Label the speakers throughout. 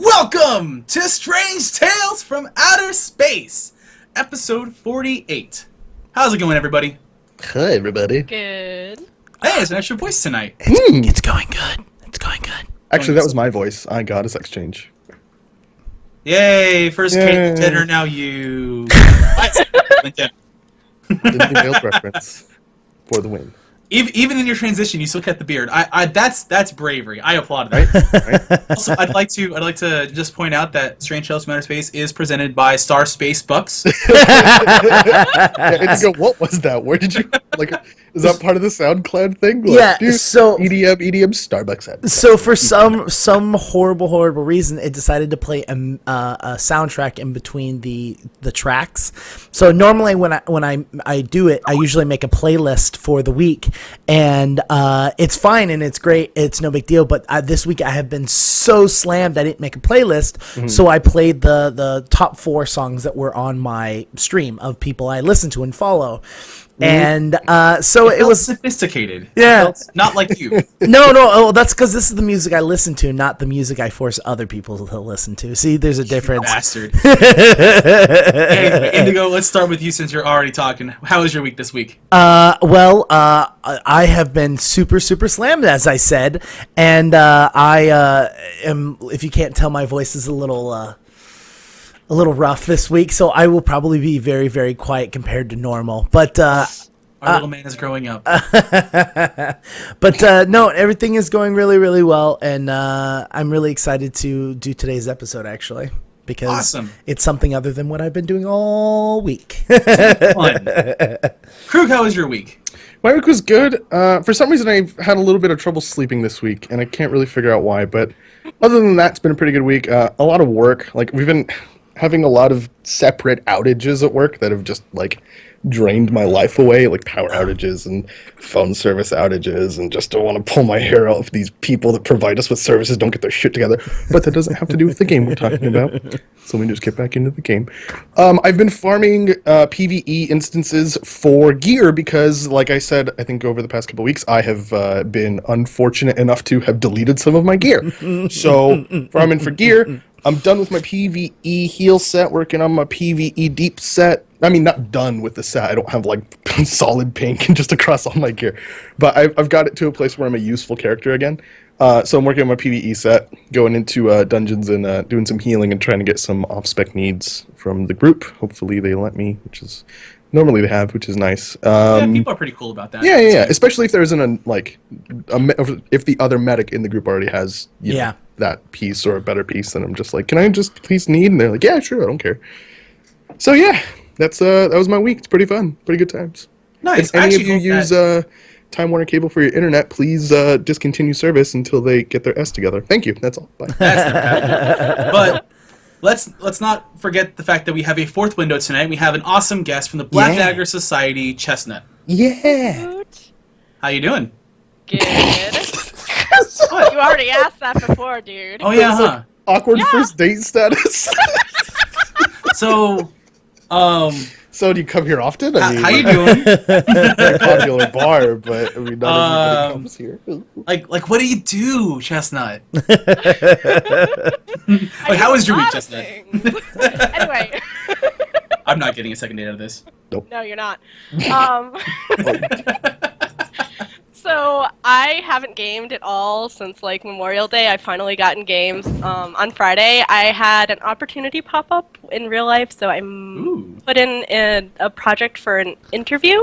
Speaker 1: Welcome to Strange Tales from Outer Space, episode 48. How's it going, everybody?
Speaker 2: Hi, everybody.
Speaker 3: Good.
Speaker 1: Hey, it's an extra voice tonight.
Speaker 4: It's going good. It's going good.
Speaker 2: Actually, that was my voice. I got a sex change.
Speaker 1: Yay, first Kate Jenner, now you.
Speaker 2: Disney Veiled reference for the win.
Speaker 1: Even in your transition, you still kept the beard. That's bravery. I applaud that.
Speaker 2: Right?
Speaker 1: Also, I'd like to just point out that Strange Tales from Outer Space is presented by Star Space Bucks.
Speaker 2: What was that? Where did you Is that part of the SoundCloud thing?
Speaker 4: So
Speaker 2: EDM Starbucks ad.
Speaker 4: So for some horrible reason, it decided to play a soundtrack in between the tracks. So normally when I do it, I usually make a playlist for the week, and it's fine and it's great. It's no big deal. But this week I have been so slammed I didn't make a playlist, so I played the top 4 songs that were on my stream of people I listen to and follow. And so it was
Speaker 1: sophisticated.
Speaker 4: Yeah,
Speaker 1: not like you.
Speaker 4: No. Oh, that's because this is the music I listen to, not the music I force other people to listen to. See, there's a difference.
Speaker 1: Bastard. Hey, Indigo, let's start with you since you're already talking. How was your week this week?
Speaker 4: I have been super slammed, as I said, and I am. If you can't tell, my voice is a little rough this week, so I will probably be very quiet compared to normal. But
Speaker 1: our little man is growing up.
Speaker 4: But no, everything is going really well, and I'm really excited to do today's episode, actually, because It's something other than what I've been doing all week.
Speaker 1: Fun. Krug, how was your week?
Speaker 2: My week was good. For some reason, I've had a little bit of trouble sleeping this week, and I can't really figure out why. But other than that, it's been a pretty good week. A lot of work. We've been having a lot of separate outages at work that have just drained my life away, like power outages and phone service outages, and just don't want to pull my hair out if these people that provide us with services don't get their shit together. But that doesn't have to do with the game we're talking about. So we just get back into the game. I've been farming PvE instances for gear because, like I said, I think over the past couple of weeks, I have been unfortunate enough to have deleted some of my gear. So farming for gear. I'm done with my PvE heal set, working on my PvE deep set. I mean, not done with the set. I don't have, solid pink and just across all my gear. But I've got it to a place where I'm a useful character again. So I'm working on my PvE set, going into dungeons and doing some healing and trying to get some off-spec needs from the group. Hopefully they let me, which is... Normally they have, which is nice.
Speaker 1: People are pretty cool about that.
Speaker 2: Yeah. Especially if there isn't if the other medic in the group already has, you know, that piece or a better piece, then I'm just like, can I just please need? And they're like, yeah, sure, I don't care. So yeah, that was my week. It's pretty fun, pretty good times.
Speaker 1: Nice.
Speaker 2: If any of you use Time Warner cable for your internet, please discontinue service until they get their S together. Thank you. That's all. Bye.
Speaker 1: But let's not forget the fact that we have a 4th window tonight. We have an awesome guest from the Black Dagger Society, Chestnut.
Speaker 4: Yeah.
Speaker 1: How you doing?
Speaker 3: Good. You already asked that before, dude.
Speaker 1: Oh yeah, huh?
Speaker 2: Awkward first date status.
Speaker 1: So
Speaker 2: do you come here often? I mean,
Speaker 1: how you doing?
Speaker 2: a popular bar, but I mean, not everybody comes here.
Speaker 1: What do you do, Chestnut? How was your week, Chestnut?
Speaker 3: Anyway.
Speaker 1: I'm not getting a second date out of this.
Speaker 2: Nope.
Speaker 3: No, you're not. So I haven't gamed at all since Memorial Day. I've finally gotten games. On Friday, I had an opportunity pop up in real life, so I put in a project for an interview.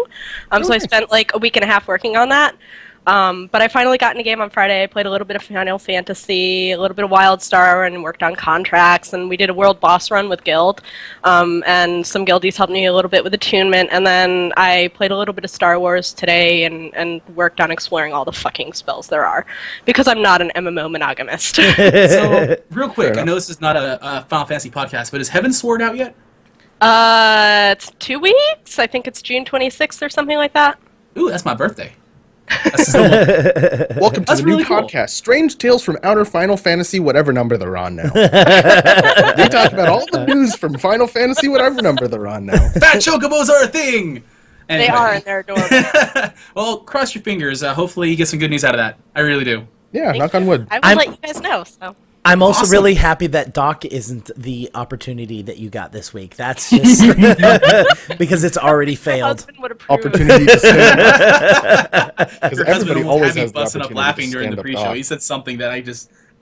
Speaker 3: So I spent a week and a half working on that. But I finally got in a game on Friday. I played a little bit of Final Fantasy, a little bit of Wildstar, and worked on contracts. And we did a world boss run with Guild. And some Guildies helped me a little bit with attunement. And then I played a little bit of Star Wars today and worked on exploring all the fucking spells there are. Because I'm not an MMO monogamist.
Speaker 1: So, real quick, I know this is not a Final Fantasy podcast, but is Heaven's Sword out yet?
Speaker 3: It's 2 weeks. I think it's June 26th or something like that.
Speaker 1: Ooh, that's my birthday.
Speaker 2: Welcome to the new podcast, Strange Tales from Outer Final Fantasy, whatever number they're on now. We talk about all the news from Final Fantasy, whatever number they're on now.
Speaker 1: Fat chocobos are a thing!
Speaker 3: Anyway. They are, and they're adorable.
Speaker 1: Well, cross your fingers. Hopefully you get some good news out of that. I really do.
Speaker 2: Yeah, knock on wood.
Speaker 3: I will let you guys know, so...
Speaker 4: I'm also
Speaker 1: Awesome.
Speaker 4: really happy that Doc isn't the opportunity that you got this week. That's just because it's already
Speaker 3: My
Speaker 4: failed.
Speaker 3: husband would approve.
Speaker 2: Opportunity to stand up. Because
Speaker 1: Your husband
Speaker 2: everybody
Speaker 1: almost
Speaker 2: always
Speaker 1: had me
Speaker 2: has the
Speaker 1: busting up
Speaker 2: opportunity
Speaker 1: laughing
Speaker 2: to
Speaker 1: during the
Speaker 2: stand up
Speaker 1: pre-show.
Speaker 2: Doc.
Speaker 1: He said something that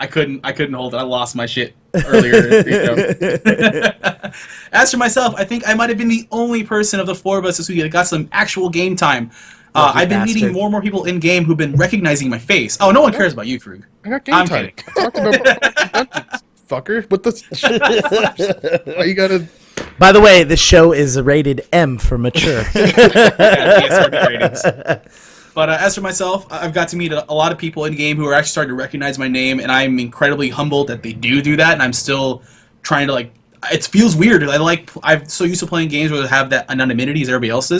Speaker 1: I couldn't hold it. I lost my shit earlier in the pre-show. As for myself, I think I might have been the only person of the four of us this week that got some actual game time.
Speaker 4: Lucky
Speaker 1: I've been
Speaker 4: bastard.
Speaker 1: meeting more and more people in game who've been recognizing my face. Oh, no one cares about you, Krug.
Speaker 2: I got game
Speaker 1: I'm
Speaker 2: time.
Speaker 1: kidding.
Speaker 2: I talked about fucker. What the? Why you gotta?
Speaker 4: By the way, the show is rated M for mature.
Speaker 1: Yeah, PSRB ratings. But as for myself, I've got to meet a lot of people in game who are actually starting to recognize my name, and I'm incredibly humbled that they do that. And I'm still trying to it feels weird. I'm so used to playing games where they have that anonymity as everybody else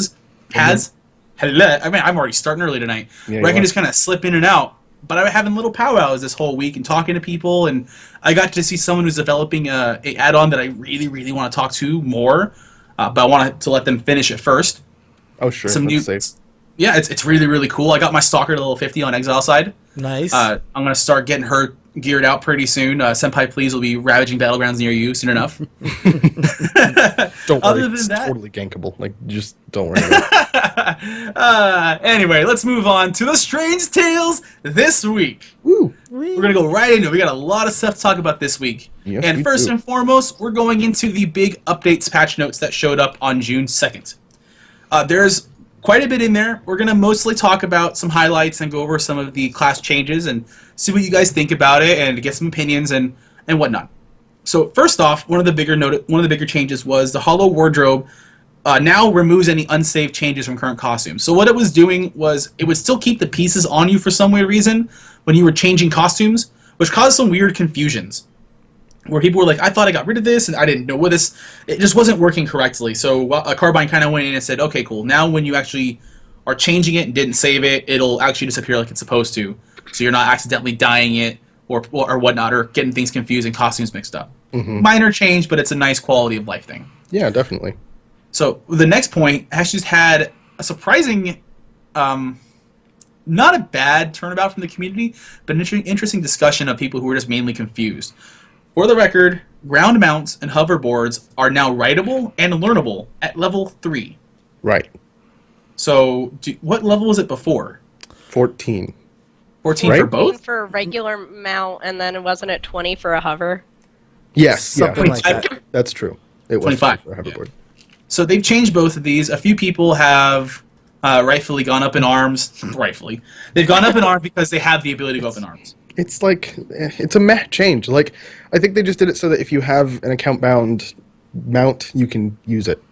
Speaker 1: has. Hello. I mean, I'm already starting early tonight.
Speaker 2: Yeah,
Speaker 1: where I
Speaker 2: you
Speaker 1: can
Speaker 2: are.
Speaker 1: just kind of slip in and out. But I'm having little powwows this whole week and talking to people, and I got to see someone who's developing a add-on that I really, really want to talk to more. But I wanted to let them finish it first.
Speaker 2: Oh sure.
Speaker 1: Some new.
Speaker 2: That's safe.
Speaker 1: Yeah, it's really, really cool. I got my Stalker to level 50 on Exile side.
Speaker 4: Nice.
Speaker 1: I'm going to start getting her geared out pretty soon. Senpai Please will be ravaging battlegrounds near you soon enough.
Speaker 2: Don't
Speaker 1: Other
Speaker 2: worry.
Speaker 1: than
Speaker 2: It's
Speaker 1: that-
Speaker 2: totally gankable. Just don't worry about it.
Speaker 1: Anyway, let's move on to the Strange Tales this week.
Speaker 2: Woo.
Speaker 1: We're going to go right into it. We got a lot of stuff to talk about this week.
Speaker 2: Yes,
Speaker 1: and
Speaker 2: we
Speaker 1: first
Speaker 2: do.
Speaker 1: and foremost, we're going into the big updates patch notes that showed up on June 2nd. There's quite a bit in there. We're going to mostly talk about some highlights and go over some of the class changes and see what you guys think about it and get some opinions and whatnot. So first off, one of the bigger changes was the Hollow Wardrobe now removes any unsaved changes from current costumes. So what it was doing was it would still keep the pieces on you for some weird reason when you were changing costumes, which caused some weird confusions. Where people were like, I thought I got rid of this, and I didn't know what this... It just wasn't working correctly. So Carbine kind of went in and said, okay, cool. Now when you actually are changing it and didn't save it, it'll actually disappear like it's supposed to. So you're not accidentally dyeing it or whatnot, or getting things confused and costumes mixed up.
Speaker 2: Mm-hmm.
Speaker 1: Minor change, but it's a nice quality of life thing.
Speaker 2: Yeah, definitely.
Speaker 1: So the next point actually had a surprising... not a bad turnabout from the community, but an interesting discussion of people who were just mainly confused. For the record, ground mounts and hoverboards are now writable and learnable at level 3.
Speaker 2: Right.
Speaker 1: So, what level was it before?
Speaker 2: 14.
Speaker 1: 14
Speaker 2: Right?
Speaker 1: for both?
Speaker 3: For a regular mount, and then wasn't it 20 for a hover?
Speaker 2: Yes.
Speaker 4: Something
Speaker 2: yeah.
Speaker 4: like that.
Speaker 2: That's true. It was
Speaker 1: 25.
Speaker 2: for a hoverboard.
Speaker 1: So they've changed both of these. A few people have rightfully gone up in arms. Rightfully. They've gone up in arms because they have the ability to go up in arms.
Speaker 2: It's like it's a meh change. Like I think they just did it so that if you have an account bound mount, you can use it,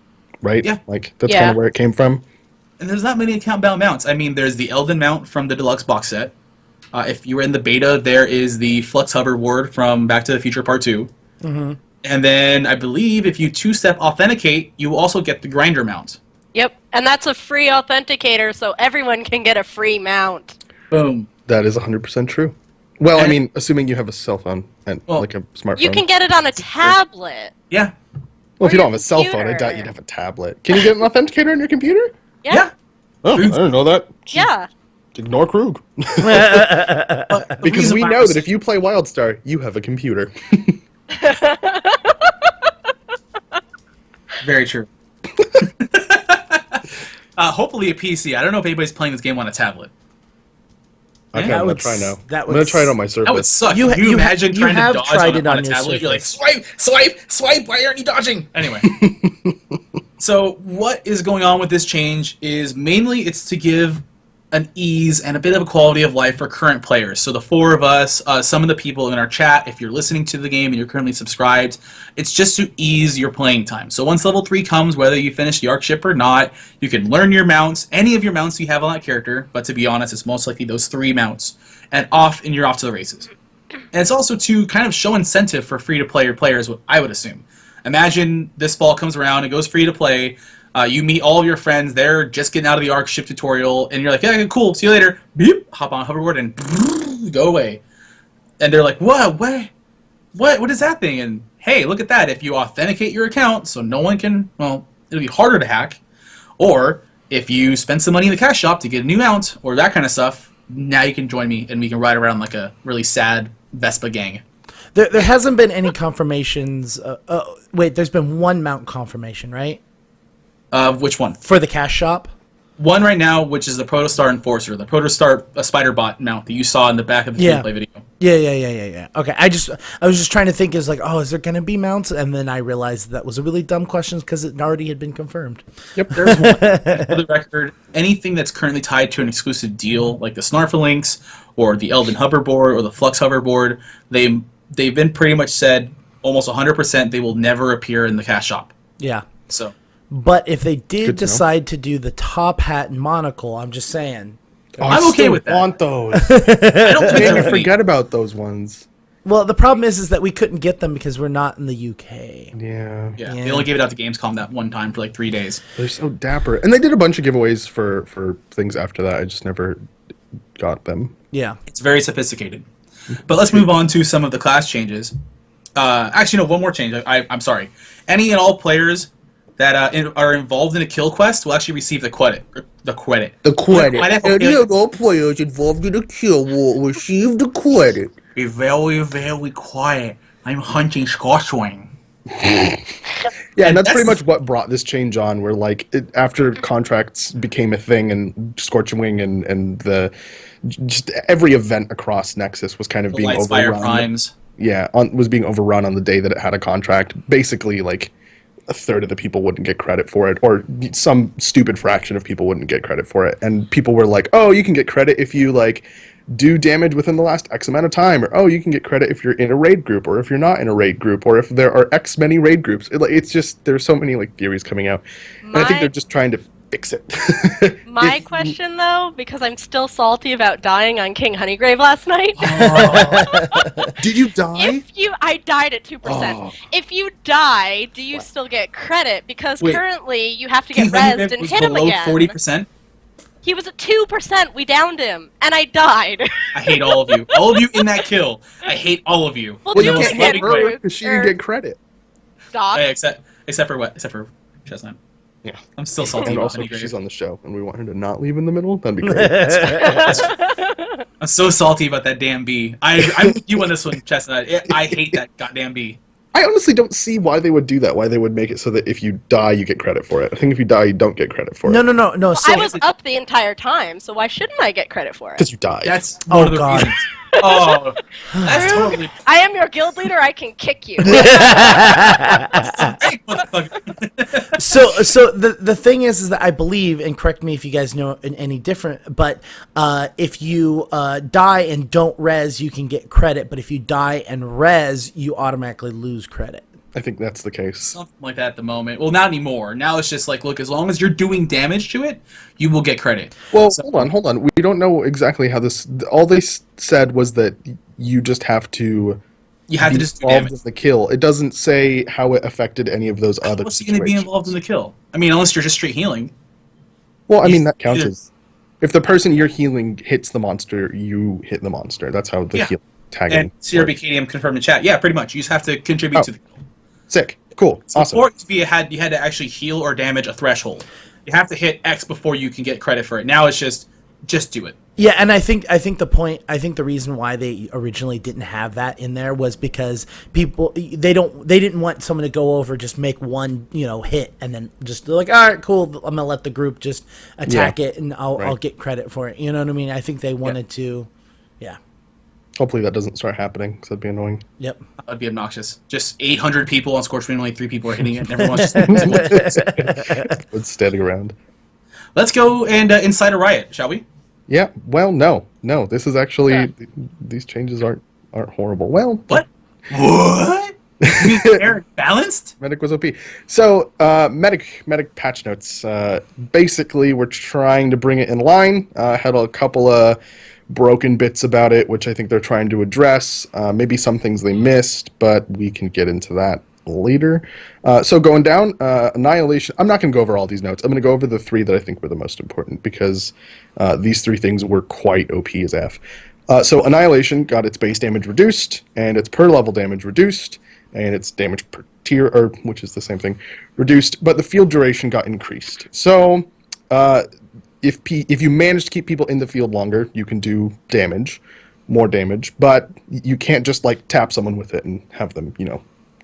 Speaker 2: right?
Speaker 1: Yeah.
Speaker 2: Like that's
Speaker 3: Yeah.
Speaker 2: kind of where it came from.
Speaker 1: And there's not many account-bound mounts. I mean, there's the Elden mount from the deluxe box set. If you were in the beta, there is the Flux hoverboard from Back to the Future Part 2.
Speaker 4: Mm-hmm.
Speaker 1: And then I believe if you two-step authenticate, you will also get the grinder mount.
Speaker 3: Yep, and that's a free authenticator, so everyone can get a free mount.
Speaker 1: Boom.
Speaker 2: That is 100% true. Well, I
Speaker 1: And-
Speaker 2: mean, assuming you have a cell phone and
Speaker 1: Well,
Speaker 2: like a smartphone.
Speaker 3: You can get it on a tablet.
Speaker 1: Yeah.
Speaker 2: Well, if you
Speaker 3: or
Speaker 2: don't have a cell phone, I
Speaker 3: computer.
Speaker 2: doubt you'd have a tablet. Can you get an authenticator on your computer?
Speaker 3: Yeah.
Speaker 2: Oh, I didn't know that.
Speaker 3: Yeah.
Speaker 2: Ignore Krug.
Speaker 1: The
Speaker 2: Because
Speaker 1: reason
Speaker 2: we
Speaker 1: why I
Speaker 2: know
Speaker 1: was-
Speaker 2: that if you play Wildstar, you have a computer.
Speaker 1: Very true. Hopefully a PC. I don't know if anybody's playing this game on a tablet.
Speaker 2: Okay,
Speaker 1: That
Speaker 2: I'm gonna
Speaker 4: would
Speaker 2: try now.
Speaker 4: s- that
Speaker 2: I'm
Speaker 4: would
Speaker 2: gonna try it on my
Speaker 4: s-
Speaker 2: Surface.
Speaker 1: That would suck.
Speaker 4: You
Speaker 1: Can
Speaker 4: ha-
Speaker 1: you
Speaker 4: you ha-
Speaker 1: imagine
Speaker 4: you
Speaker 1: trying to
Speaker 4: have
Speaker 1: dodge
Speaker 4: tried
Speaker 1: on,
Speaker 4: it
Speaker 1: on
Speaker 4: on
Speaker 1: a
Speaker 4: your
Speaker 1: tablet? You're like,
Speaker 4: Surface.
Speaker 1: swipe, why aren't you dodging? Anyway. So what is going on with this change is mainly it's to give an ease and a bit of a quality of life for current players. So the four of us, some of the people in our chat, if you're listening to the game and you're currently subscribed, it's just to ease your playing time. So once level 3 comes, whether you finish the arc ship or not, you can learn your mounts, any of your mounts you have on that character, but to be honest, it's most likely those 3 mounts, and you're off to the races. And it's also to kind of show incentive for free-to-play players, I would assume. Imagine this fall comes around, it goes free-to-play, you meet all of your friends, they're just getting out of the arc ship tutorial, and you're like, yeah, cool, see you later. Beep, hop on a hoverboard and go away. And they're like, what is that thing? And hey, look at that. If you authenticate your account so no one can, well, it'll be harder to hack. Or if you spend some money in the cash shop to get a new mount or that kind of stuff, now you can join me and we can ride around like a really sad Vespa gang.
Speaker 4: There hasn't been any confirmations. Wait, there's been one mount confirmation, right?
Speaker 1: Which one?
Speaker 4: For the cash shop?
Speaker 1: One right now, which is the Protostar Enforcer, the Protostar Spider Bot mount that you saw in the back of the gameplay video.
Speaker 4: Yeah. Okay, I was just trying to think, is there going to be mounts? And then I realized that was a really dumb question because it already had been confirmed.
Speaker 1: Yep, there's one. For the record, anything that's currently tied to an exclusive deal, like the Snarflinks or the Elven Hoverboard or the Flux Hoverboard, they've been pretty much said almost 100% they will never appear in the cash shop.
Speaker 4: Yeah.
Speaker 1: So.
Speaker 4: But if they did decide to do the top hat and monocle, I'm just saying.
Speaker 1: I'm okay with that.
Speaker 2: I want those.
Speaker 1: I don't think
Speaker 2: I forget about those ones.
Speaker 4: Well, the problem is that we couldn't get them because we're not in the UK.
Speaker 2: Yeah.
Speaker 1: They only gave it out to Gamescom that one time for like 3 days.
Speaker 2: They're so dapper. And they did a bunch of giveaways for things after that. I just never got them.
Speaker 4: Yeah.
Speaker 1: It's very sophisticated. But let's move on to some of the class changes. Actually, no, one more change. I'm sorry. Any and all players that are involved in a kill quest will actually receive the credit.
Speaker 2: The credit. Any and all players involved in a kill will receive the credit.
Speaker 1: Be very, very quiet. I'm hunting Scorchwing.
Speaker 2: Yeah, and that's pretty much what brought this change on, where like after contracts became a thing and Scorchwing and the just every event across Nexus was kind of being overrun.
Speaker 1: Primes.
Speaker 2: Yeah, was being overrun on the day that it had a contract. Basically, like a third of the people wouldn't get credit for it, or some stupid fraction of people wouldn't get credit for it. And people were like, "Oh, you can get credit if you like do damage within the last X amount of time," or "Oh, you can get credit if you're in a raid group, or if you're not in a raid group, or if there are X many raid groups." It's just there's so many like theories coming out, and I think they're just trying to fix it.
Speaker 3: My question, though, because I'm still salty about dying on King Honeygrave last night.
Speaker 2: Did you die?
Speaker 3: I died at 2%.
Speaker 2: Oh.
Speaker 3: If you die, do you still get credit? Because currently you have to
Speaker 1: King
Speaker 3: get rezzed and hit him again.
Speaker 1: 40%.
Speaker 3: He was at 2%. We downed him, and I died.
Speaker 1: I hate all of you. All of you in that kill. I hate all of you.
Speaker 3: Well,
Speaker 2: you can't get her because she didn't get credit.
Speaker 3: Doc.
Speaker 1: Hey, except for what? Except for Chestnut.
Speaker 2: Yeah.
Speaker 1: I'm still salty
Speaker 2: And
Speaker 1: about
Speaker 2: also,
Speaker 1: Honeygrave.
Speaker 2: she's on the show, and we want her to not leave in the middle. That'd be great.
Speaker 1: I'm so salty about that damn bee. I'm with you on this one, Chestnut. I hate that goddamn bee.
Speaker 2: I honestly don't see why they would do that. Why they would make it so that if you die, you get credit for it. I think if you die, you don't get credit for it.
Speaker 4: No.
Speaker 3: Well,
Speaker 4: So
Speaker 3: I was up the entire time, so why shouldn't I get credit for it?
Speaker 2: Because you died.
Speaker 1: That's one of the
Speaker 4: God.
Speaker 1: reasons. Oh, that's totally.
Speaker 3: I am your guild leader. I can kick you.
Speaker 1: Hey, motherfucker.
Speaker 4: So the thing is that I believe, and correct me if you guys know any different, but if you die and don't res, you can get credit. But if you die and res, you automatically lose credit.
Speaker 2: I think that's the case.
Speaker 1: Something like that at the moment. Well, not anymore. Now it's just like, look, as long as you're doing damage to it, you will get credit.
Speaker 2: Well, hold on. We don't know exactly how this... All they said was that you just have to...
Speaker 1: You have to just do
Speaker 2: involved
Speaker 1: damage.
Speaker 2: in the kill. It doesn't say how it affected any of those other
Speaker 1: What's he going to be involved in the kill? I mean, unless you're just straight healing.
Speaker 2: Well, I mean, that counts as... If the person you're healing hits the monster, you hit the monster. That's how the heal tagging
Speaker 1: And CRB KDM confirmed in chat. Yeah, pretty much. You just have to contribute to the kill.
Speaker 2: Sick. Cool. Awesome.
Speaker 1: Before you had to actually heal or damage a threshold. You have to hit X before you can get credit for it. Now it's just do it.
Speaker 4: Yeah, and I think the reason why they originally didn't have that in there was because they didn't want someone to go over, just make one hit and then just like, all right, cool, I'm gonna let the group just attack it and I'll get credit for it. You know what I mean? I think they wanted to, yeah.
Speaker 2: Hopefully that doesn't start happening, because that'd be annoying.
Speaker 4: Yep.
Speaker 1: That'd be obnoxious. Just 800 people on Scorchwing, only 3 people are hitting it, and everyone's just...
Speaker 2: It's standing around.
Speaker 1: Let's go and incite a riot, shall we?
Speaker 2: Yeah. Well, no. This is actually... These changes aren't horrible. Well...
Speaker 1: What? What? You mean fair, balanced?
Speaker 2: Medic was OP. So, Medic patch notes. Basically, we're trying to bring it in line. Had a couple of broken bits about it, which I think they're trying to address. Maybe some things they missed, but we can get into that later. So going down, Annihilation. I'm not going to go over all these notes. I'm going to go over the 3 that I think were the most important, because these 3 things were quite OP as F. So Annihilation got its base damage reduced, and its per level damage reduced, and its damage per tier, which is the same thing, reduced, but the field duration got increased. So if you manage to keep people in the field longer, you can do damage. more damage, but you can't just like tap someone with it and have them,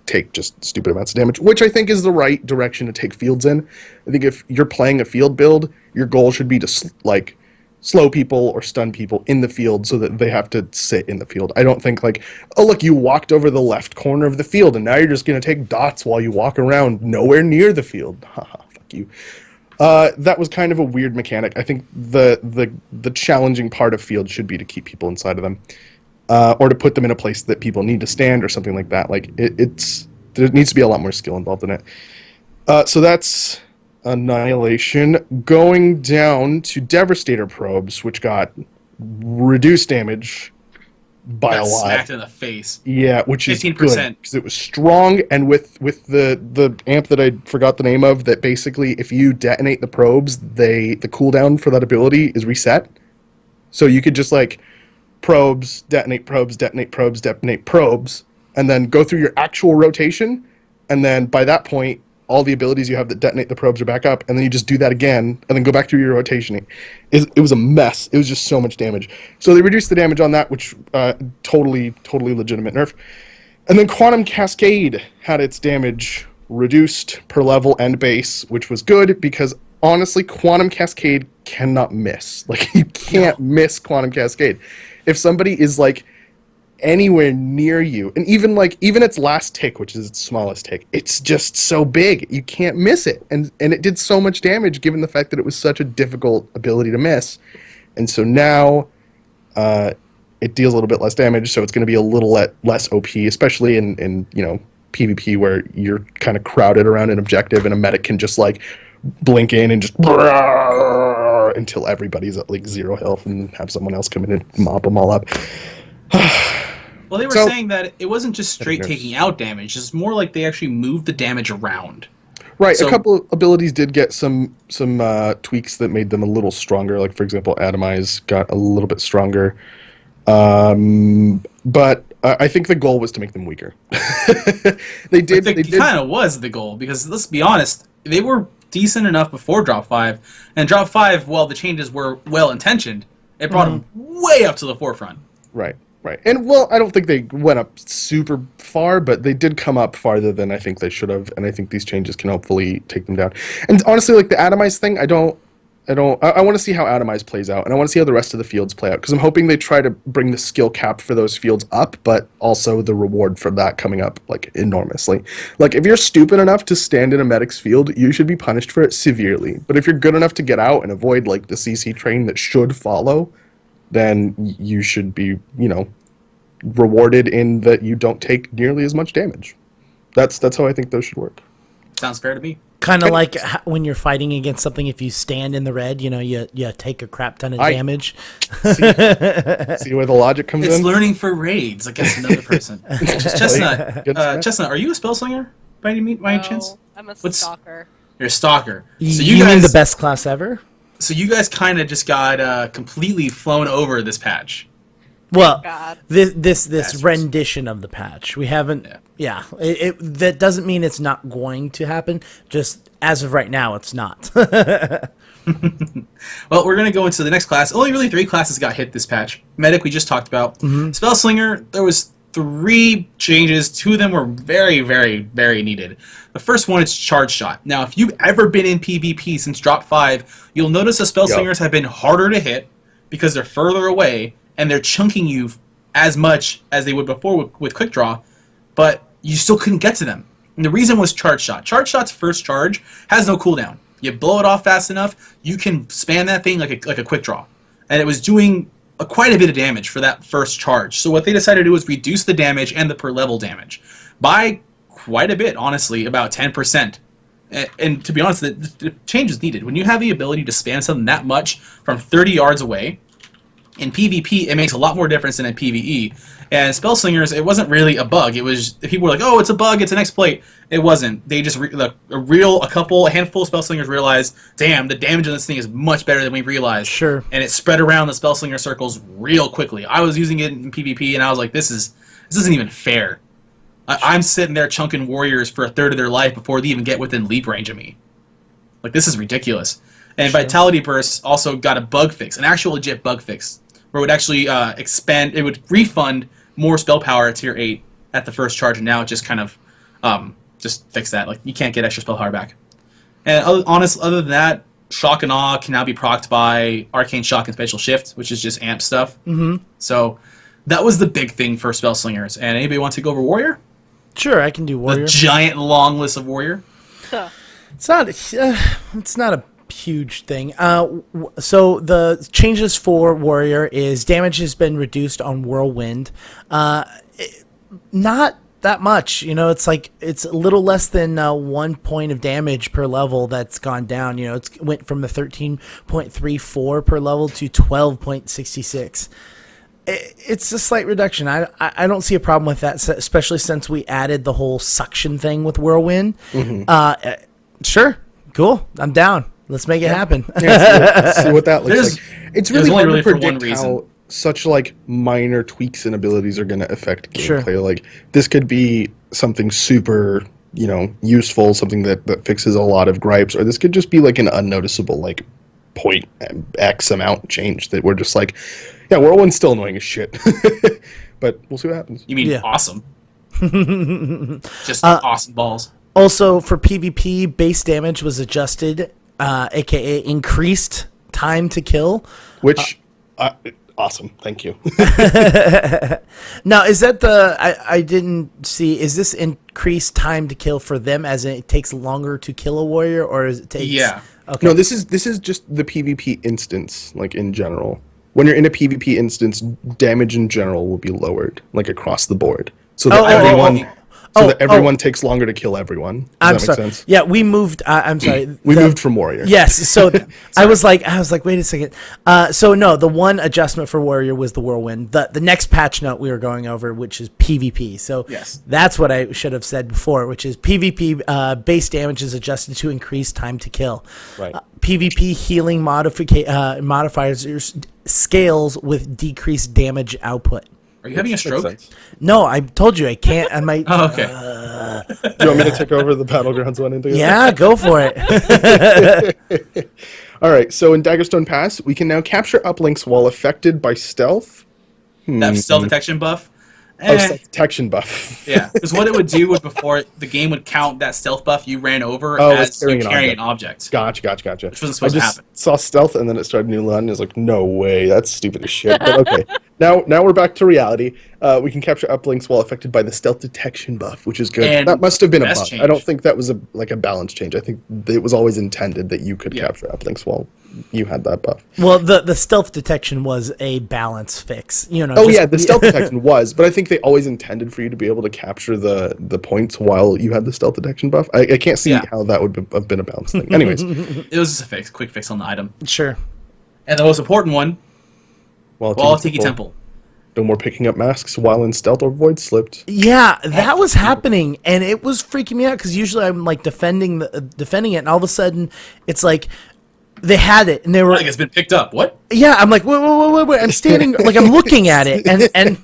Speaker 2: take just stupid amounts of damage, which I think is the right direction to take fields in. I think if you're playing a field build, your goal should be to slow people or stun people in the field so that they have to sit in the field. I don't think like, oh look, you walked over the left corner of the field and now you're just going to take dots while you walk around nowhere near the field. Haha, fuck you. That was kind of a weird mechanic. I think the challenging part of field should be to keep people inside of them. Or to put them in a place that people need to stand or something like that. Like there needs to be a lot more skill involved in it. So that's Annihilation. Going down to Devastator probes, which got reduced damage by a lot.
Speaker 1: Smacked in the face.
Speaker 2: Yeah, which is
Speaker 1: 15%.
Speaker 2: good because it was strong, and with the amp that I forgot the name of, that basically if you detonate the probes, the cooldown for that ability is reset. So you could just like probes, detonate probes, detonate probes, detonate probes, and then go through your actual rotation, and then by that point, all the abilities you have that detonate the probes are back up, and then you just do that again, and then go back through your rotation. It was a mess. It was just so much damage. So they reduced the damage on that, which totally legitimate nerf. And then Quantum Cascade had its damage reduced per level and base, which was good because honestly, Quantum Cascade cannot miss. Like, you can't miss Quantum Cascade. If somebody is like anywhere near you, and even its last tick, which is its smallest tick, it's just so big you can't miss it, and it did so much damage given the fact that it was such a difficult ability to miss. And so now it deals a little bit less damage, so it's going to be a little less OP, especially in PvP where you're kind of crowded around an objective and a medic can just like blink in and just until everybody's at like 0 health and have someone else come in and mop them all up.
Speaker 1: Well, they were saying that it wasn't just straight taking out damage. It's more like they actually moved the damage around.
Speaker 2: Right. So, a couple of abilities did get some tweaks that made them a little stronger. Like, for example, Atomize got a little bit stronger. But I think the goal was to make them weaker. They did. It
Speaker 1: kind of was the goal, because let's be honest, they were decent enough before Drop 5. And Drop 5, while the changes were well-intentioned, it brought them way up to the forefront.
Speaker 2: Right. Right. And, well, I don't think they went up super far, but they did come up farther than I think they should have, and I think these changes can hopefully take them down. And honestly, like the Atomize thing, I want to see how Atomize plays out, and I want to see how the rest of the fields play out, because I'm hoping they try to bring the skill cap for those fields up, but also the reward for that coming up, like, enormously. Like, if you're stupid enough to stand in a medic's field, you should be punished for it severely. But if you're good enough to get out and avoid, like, the CC train that should follow, then you should be, rewarded in that you don't take nearly as much damage. That's how I think those should work.
Speaker 1: Sounds fair to me.
Speaker 4: Kind of like when you're fighting against something, if you stand in the red, you take a crap ton of damage.
Speaker 2: See where the logic comes in?
Speaker 1: It's learning for raids against another person. Chestnut, Chestnut, are you a spell slinger by any chance?
Speaker 3: I'm a stalker.
Speaker 1: You're a stalker. So
Speaker 4: you mean the best class ever?
Speaker 1: So you guys kind of just got completely flown over this patch.
Speaker 4: Well, this rendition of the patch. We haven't. Yeah. That doesn't mean it's not going to happen. Just as of right now, it's not.
Speaker 1: Well, we're going to go into the next class. Only really 3 classes got hit this patch. Medic, we just talked about. Spell Slinger, there was 3 changes. 2 of them were very, very, very needed. The first one is Charge Shot. Now, if you've ever been in PvP since Drop 5, you'll notice the Spell Slingers have been harder to hit because they're further away, and they're chunking you as much as they would before with Quick Draw, but you still couldn't get to them. And the reason was Charge Shot. Charge Shot's first charge has no cooldown. You blow it off fast enough, you can spam that thing like a Quick Draw. And it was doing quite a bit of damage for that first charge. So what they decided to do was reduce the damage and the per level damage by quite a bit, honestly, about 10%. And to be honest, the change is needed. When you have the ability to spam something that much from 30 yards away, in PvP, it makes a lot more difference than in PvE. And Spell Slingers, it wasn't really a bug. It was, people were like, oh, it's a bug, it's an exploit. It wasn't. They just, a handful of Spell Slingers realized, damn, the damage on this thing is much better than we realized.
Speaker 4: Sure. And
Speaker 1: it spread around the Spell Slinger circles real quickly. I was using it in PvP, and I was like, this isn't even fair. I'm sitting there chunking warriors for a third of their life before they even get within leap range of me. Like, this is ridiculous. And Vitality Burst also got a bug fix, an actual legit bug fix. where it would actually expand. It would refund more spell power at tier 8 at the first charge, and now it just kind of just fixed that. Like, you can't get extra spell power back. And other than that, Shock and Awe can now be procced by Arcane Shock and Spatial Shift, which is just amp stuff.
Speaker 4: Mm-hmm.
Speaker 1: So that was the big thing for Spell Slingers. And anybody want to go over Warrior?
Speaker 4: Sure, I can do Warrior.
Speaker 1: The giant long list of Warrior.
Speaker 4: It's not a huge thing. So the changes for Warrior is damage has been reduced on Whirlwind. Not that much, it's a little less than 1 point of damage per level that's gone down. It went from the 13.34 per level to 12.66. It's a slight reduction. I don't see a problem with that, especially since we added the whole suction thing with Whirlwind.
Speaker 2: Mm-hmm.
Speaker 4: Sure, cool, I'm down. Let's make it happen.
Speaker 2: Yeah, see what that looks like. It's really hard to predict
Speaker 1: how
Speaker 2: how such minor tweaks and abilities are going to affect gameplay.
Speaker 4: Sure.
Speaker 2: Like, this could be something super, useful, something that fixes a lot of gripes, or this could just be an unnoticeable point X amount change that we're just yeah, Whirlwind's still annoying as shit. But we'll see what happens.
Speaker 1: You mean awesome? Just awesome balls.
Speaker 4: Also, for PvP, base damage was adjusted, aka increased time to kill.
Speaker 2: Which, awesome. Thank you.
Speaker 4: Now, is that I didn't see, is this increased time to kill for them as in it takes longer to kill a warrior, or is it takes...
Speaker 1: Yeah.
Speaker 4: Okay.
Speaker 2: No, this is just the PvP instance, in general. When you're in a PvP instance, damage in general will be lowered, across the board. So that everyone takes longer to kill everyone. Does that make sense?
Speaker 4: Yeah, we moved. I'm sorry.
Speaker 2: We moved from Warrior.
Speaker 4: Yes. So I was like, wait a second. So no, the one adjustment for Warrior was the Whirlwind. The next patch note we were going over, which is PvP. So
Speaker 1: yes,
Speaker 4: that's what I should have said before, which is PvP base damage is adjusted to increase time to kill.
Speaker 2: Right.
Speaker 4: PvP healing modifiers scales with decreased damage output.
Speaker 1: Are you having a stroke?
Speaker 4: No, I told you I can't. I might.
Speaker 1: Oh, okay.
Speaker 2: Do you want me to take over the Battlegrounds one?
Speaker 4: Yeah, go for it.
Speaker 2: All right, so in Daggerstone Pass, we can now capture uplinks while affected by stealth.
Speaker 1: That stealth detection buff?
Speaker 2: Stealth detection buff.
Speaker 1: Yeah, because what it would do was before the game would count that stealth buff you ran over as you carrying an object.
Speaker 2: Gotcha.
Speaker 1: Which wasn't supposed to happen.
Speaker 2: Saw stealth and then it started new line and I was like, no way, that's stupid as shit. But okay. Now we're back to reality. We can capture uplinks while affected by the stealth detection buff, which is good. And that must have been a buff. Change. I don't think that was a balance change. I think it was always intended that you could capture uplinks while you had that buff.
Speaker 4: Well, the stealth detection was a balance fix.
Speaker 2: The stealth detection was, but I think they always intended for you to be able to capture the points while you had the stealth detection buff. I can't see how that would have been a balance thing. Anyways.
Speaker 1: It was just a quick fix on the item.
Speaker 4: Sure.
Speaker 1: And the most important one, Tiki Temple.
Speaker 2: No more picking up masks while in stealth or void slipped.
Speaker 4: Yeah, that was happening, and it was freaking me out because usually I'm defending it, and all of a sudden it's they had it, and they were
Speaker 1: it's been picked up. What?
Speaker 4: Yeah, I'm like, wait. I'm standing, I'm looking at it, and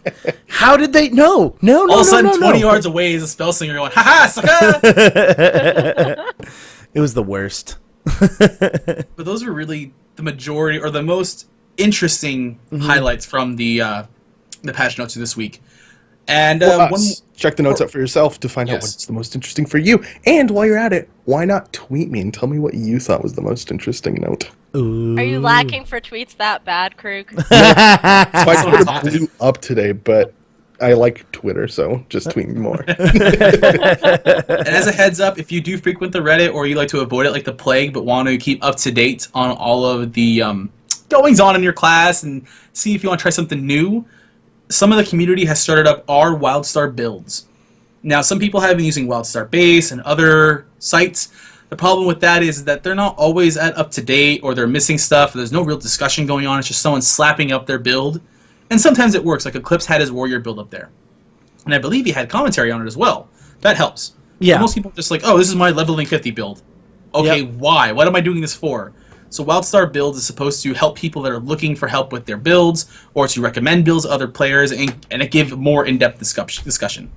Speaker 4: how did they? No. All
Speaker 1: of a sudden, 20 yards away is a spell slinger going, ha sucker!
Speaker 4: It was the worst.
Speaker 1: But those were really the majority, or the most interesting highlights from the patch notes of this week. And
Speaker 2: check the notes out for yourself to find out what's the most interesting for you. And while you're at it, why not tweet me and tell me what you thought was the most interesting note?
Speaker 4: Ooh.
Speaker 3: Are you lacking for tweets that bad, Krug?
Speaker 2: So I sort of blew up today, but I like Twitter, so just tweet me more.
Speaker 1: And as a heads up, if you do frequent the Reddit or you like to avoid it like the plague, but want to keep up to date on all of the goings on in your class and see if you want to try something new, some of the community has started up our Wildstar Builds. Now, some people have been using Wildstar Base and other sites. The problem with that is that they're not always up to date, or they're missing stuff. There's no real discussion going on. It's just someone slapping up their build. And sometimes it works. Like Eclipse had his Warrior build up there. And I believe he had commentary on it as well. That helps.
Speaker 4: Yeah.
Speaker 1: But most people are just like, oh, this is my leveling 50 build. Okay, why? What am I doing this for? So Wildstar Builds is supposed to help people that are looking for help with their builds, or to recommend builds to other players, and give more in-depth discussion.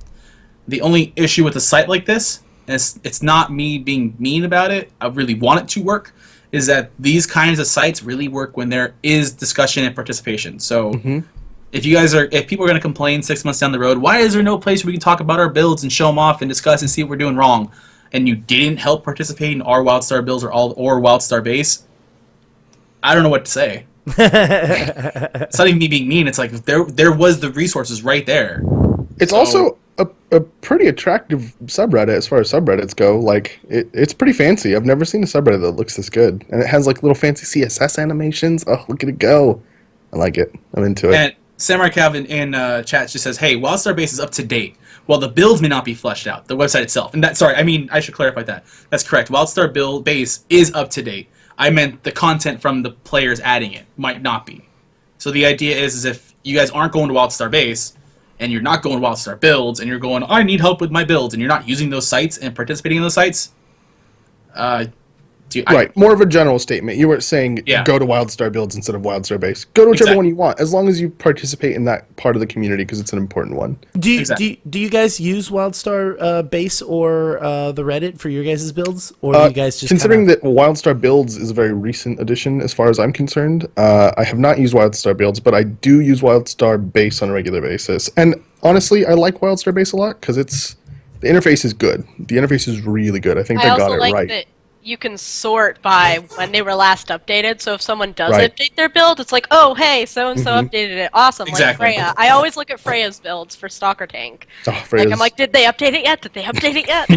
Speaker 1: The only issue with a site like this, and it's not me being mean about it, I really want it to work, is that these kinds of sites really work when there is discussion and participation. So if people are going to complain 6 months down the road, why is there no place where we can talk about our builds and show them off and discuss and see what we're doing wrong, and you didn't help participate in our Wildstar Builds or Wildstar Base, I don't know what to say. It's not even me being mean. It's like there was the resources right there.
Speaker 2: It's also a pretty attractive subreddit as far as subreddits go. Like it's pretty fancy. I've never seen a subreddit that looks this good, and it has like little fancy CSS animations. Oh, look at it go! I like it. I'm into it.
Speaker 1: And Samurai Calvin in chat just says, "Hey, Wildstar Base is up to date. Well, the builds may not be fleshed out. The website itself, and I should clarify that. That's correct. Wildstar Build Base is up to date. I meant the content from the players adding it might not be. So the idea is if you guys aren't going to Wildstar Base, and you're not going to Wildstar Builds, and you're going, I need help with my builds, and you're not using those sites and participating in those sites,
Speaker 2: more of a general statement. You were saying go to Wildstar Builds instead of Wildstar Base. Go to whichever one you want, as long as you participate in that part of the community because it's an important one.
Speaker 4: Do you guys use Wildstar Base or the Reddit for your guys' builds, or do you guys just
Speaker 2: considering that Wildstar Builds is a very recent addition as far as I'm concerned? I have not used Wildstar Builds, but I do use Wildstar Base on a regular basis, and honestly, I like Wildstar Base a lot because the interface is good. The interface is really good. I think they got it right.
Speaker 3: That you can sort by when they were last updated, so if someone does update their build, it's like, oh, hey, so-and-so updated it. Awesome,
Speaker 1: exactly.
Speaker 3: Like Freya. I always look at Freya's builds for Stalker Tank. I'm like, did they update it yet? Did they update it yet?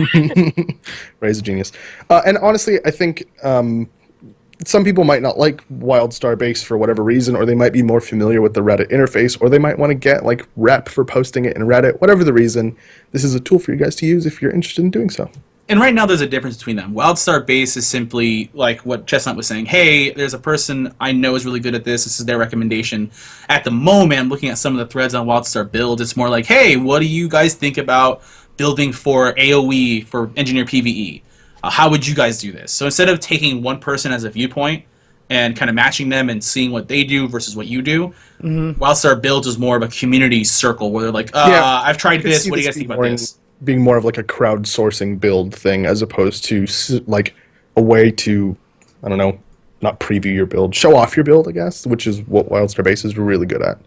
Speaker 2: Freya's a genius. And honestly, I think some people might not like Wildstar Base for whatever reason, or they might be more familiar with the Reddit interface, or they might want to get like rep for posting it in Reddit. Whatever the reason, this is a tool for you guys to use if you're interested in doing so.
Speaker 1: And right now there's a difference between them. Wildstar Base is simply like what Chestnut was saying. Hey, there's a person I know is really good at this. This is their recommendation. At the moment, I'm looking at some of the threads on Wildstar Build. It's more like, hey, what do you guys think about building for AoE, for Engineer PvE? How would you guys do this? So instead of taking one person as a viewpoint and kind of matching them and seeing what they do versus what you do, Wildstar Builds is more of a community circle where they're like, I've tried this. What do you guys think about this?
Speaker 2: Being more of like a crowdsourcing build thing as opposed to like a way to, I don't know, not preview your build, show off your build, I guess, which is what Wildstar Base is really good at.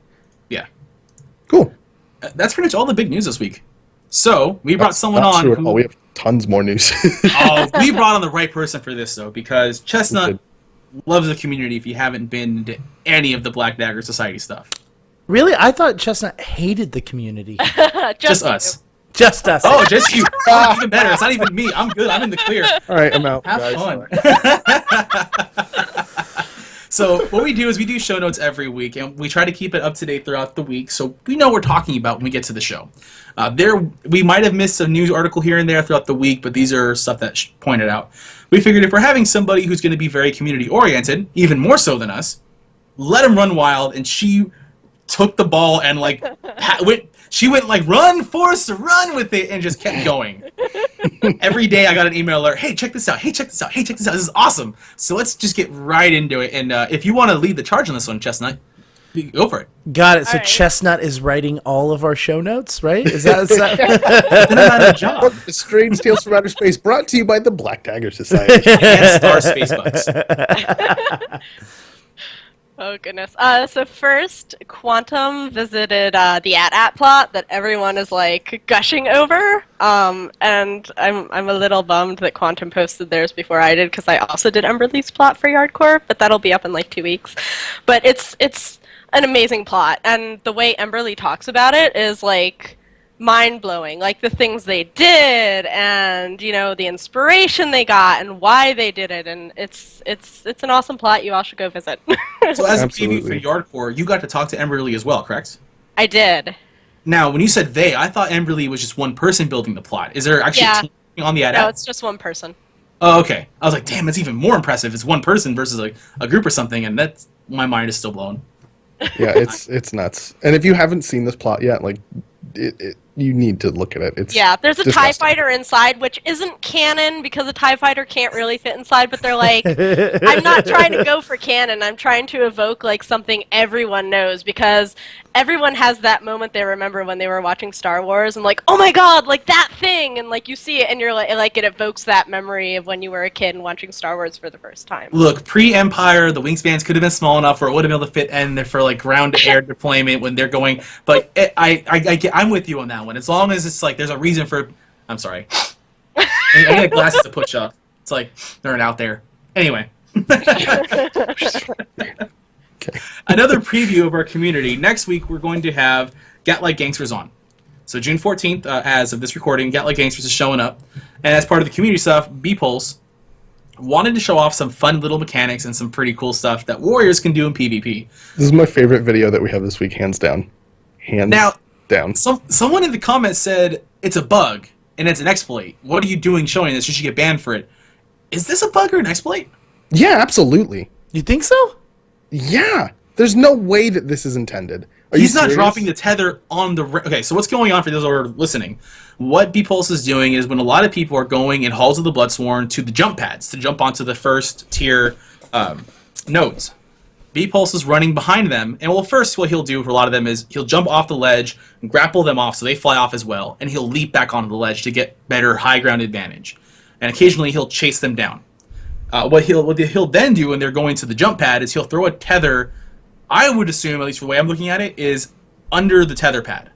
Speaker 1: Yeah.
Speaker 2: Cool.
Speaker 1: That's pretty much all the big news this week. So we brought someone on.
Speaker 2: We have tons more news.
Speaker 1: We brought on the right person for this though, because Chestnut loves the community. If you haven't been to any of the Black Dagger Society stuff,
Speaker 4: really, I thought Chestnut hated the community.
Speaker 1: Just us.
Speaker 4: Just us.
Speaker 1: Oh, just you. Even better. It's not even me. I'm good. I'm in the clear.
Speaker 2: All right, I'm out.
Speaker 1: Have fun. So what we do is we do show notes every week, and we try to keep it up to date throughout the week, so we know what we're talking about when we get to the show. We might have missed a news article here and there throughout the week, but these are stuff that pointed out. We figured if we're having somebody who's going to be very community oriented, even more so than us, let them run wild, and she took the ball and like she went like run, Forrest, run with it, and just kept going. Every day I got an email alert, hey, check this out, hey, check this out, hey, check this out, this is awesome. So let's just get right into it, and if you want to lead the charge on this one, Chestnut, go for it.
Speaker 4: Got it. So Chestnut is writing all of our show notes, right? Is that
Speaker 1: a job?
Speaker 2: Strange Tales from Outer Space, brought to you by the Black Dagger Society.
Speaker 1: And Star Space Bucks.
Speaker 3: Oh, goodness. So first, Quantum visited the AT-AT plot that everyone is, like, gushing over. And I'm a little bummed that Quantum posted theirs before I did, because I also did Emberly's plot for Yardcore, but that'll be up in, like, 2 weeks. But it's an amazing plot, and the way Emberly talks about it is, like, mind-blowing. Like, the things they did, and, you know, the inspiration they got, and why they did it, and it's an awesome plot. You all should go visit.
Speaker 1: So as a preview for Yardcore, you got to talk to Emberly as well, correct?
Speaker 3: I did.
Speaker 1: Now, when you said they, I thought Emberly was just one person building the plot. Is there actually a team on the AT-AT?
Speaker 3: No, it's just one person.
Speaker 1: Oh, okay. I was like, damn, that's even more impressive. It's one person versus a group or something, and that's, my mind is still blown.
Speaker 2: Yeah, it's nuts. And if you haven't seen this plot yet, like, you need to look at it. It's
Speaker 3: there's a
Speaker 2: disgusting.
Speaker 3: TIE fighter inside, which isn't canon because a TIE fighter can't really fit inside, but they're like, I'm not trying to go for canon, I'm trying to evoke like something everyone knows, because everyone has that moment they remember when they were watching Star Wars and like, oh my god, like that thing, and like you see it and you're like it evokes that memory of when you were a kid and watching Star Wars for the first time.
Speaker 1: Look, pre-Empire, the wingspans could have been small enough where it would have been able to fit in there for like ground-to-air deployment when they're going. But I'm with you on that one. As long as it's like there's a reason for. I'm sorry. I need glasses to push up. It's like they're out there. Anyway.
Speaker 2: Okay.
Speaker 1: Another preview of our community. Next week, we're going to have Get Like Gangsters on. So June 14th, as of this recording, Get Like Gangsters is showing up. And as part of the community stuff, B-Pulse wanted to show off some fun little mechanics and some pretty cool stuff that warriors can do in PvP.
Speaker 2: This is my favorite video that we have this week, hands down. Hands down.
Speaker 1: Someone in the comments said it's a bug and it's an exploit. What are you doing showing this? You should get banned for it. Is this a bug or an exploit?
Speaker 2: Yeah, absolutely.
Speaker 4: You think so?
Speaker 2: Yeah. There's no way that this is intended.
Speaker 1: He's not dropping the tether on the... Okay, so what's going on for those who are listening? What B-Pulse is doing is when a lot of people are going in Halls of the Bloodsworn to the jump pads to jump onto the first tier nodes. B-Pulse is running behind them, and well, first what he'll do for a lot of them is he'll jump off the ledge and grapple them off so they fly off as well, and he'll leap back onto the ledge to get better high ground advantage. And occasionally he'll chase them down. What he'll then do when they're going to the jump pad is he'll throw a tether, I would assume, at least the way I'm looking at it, is under the tether pad.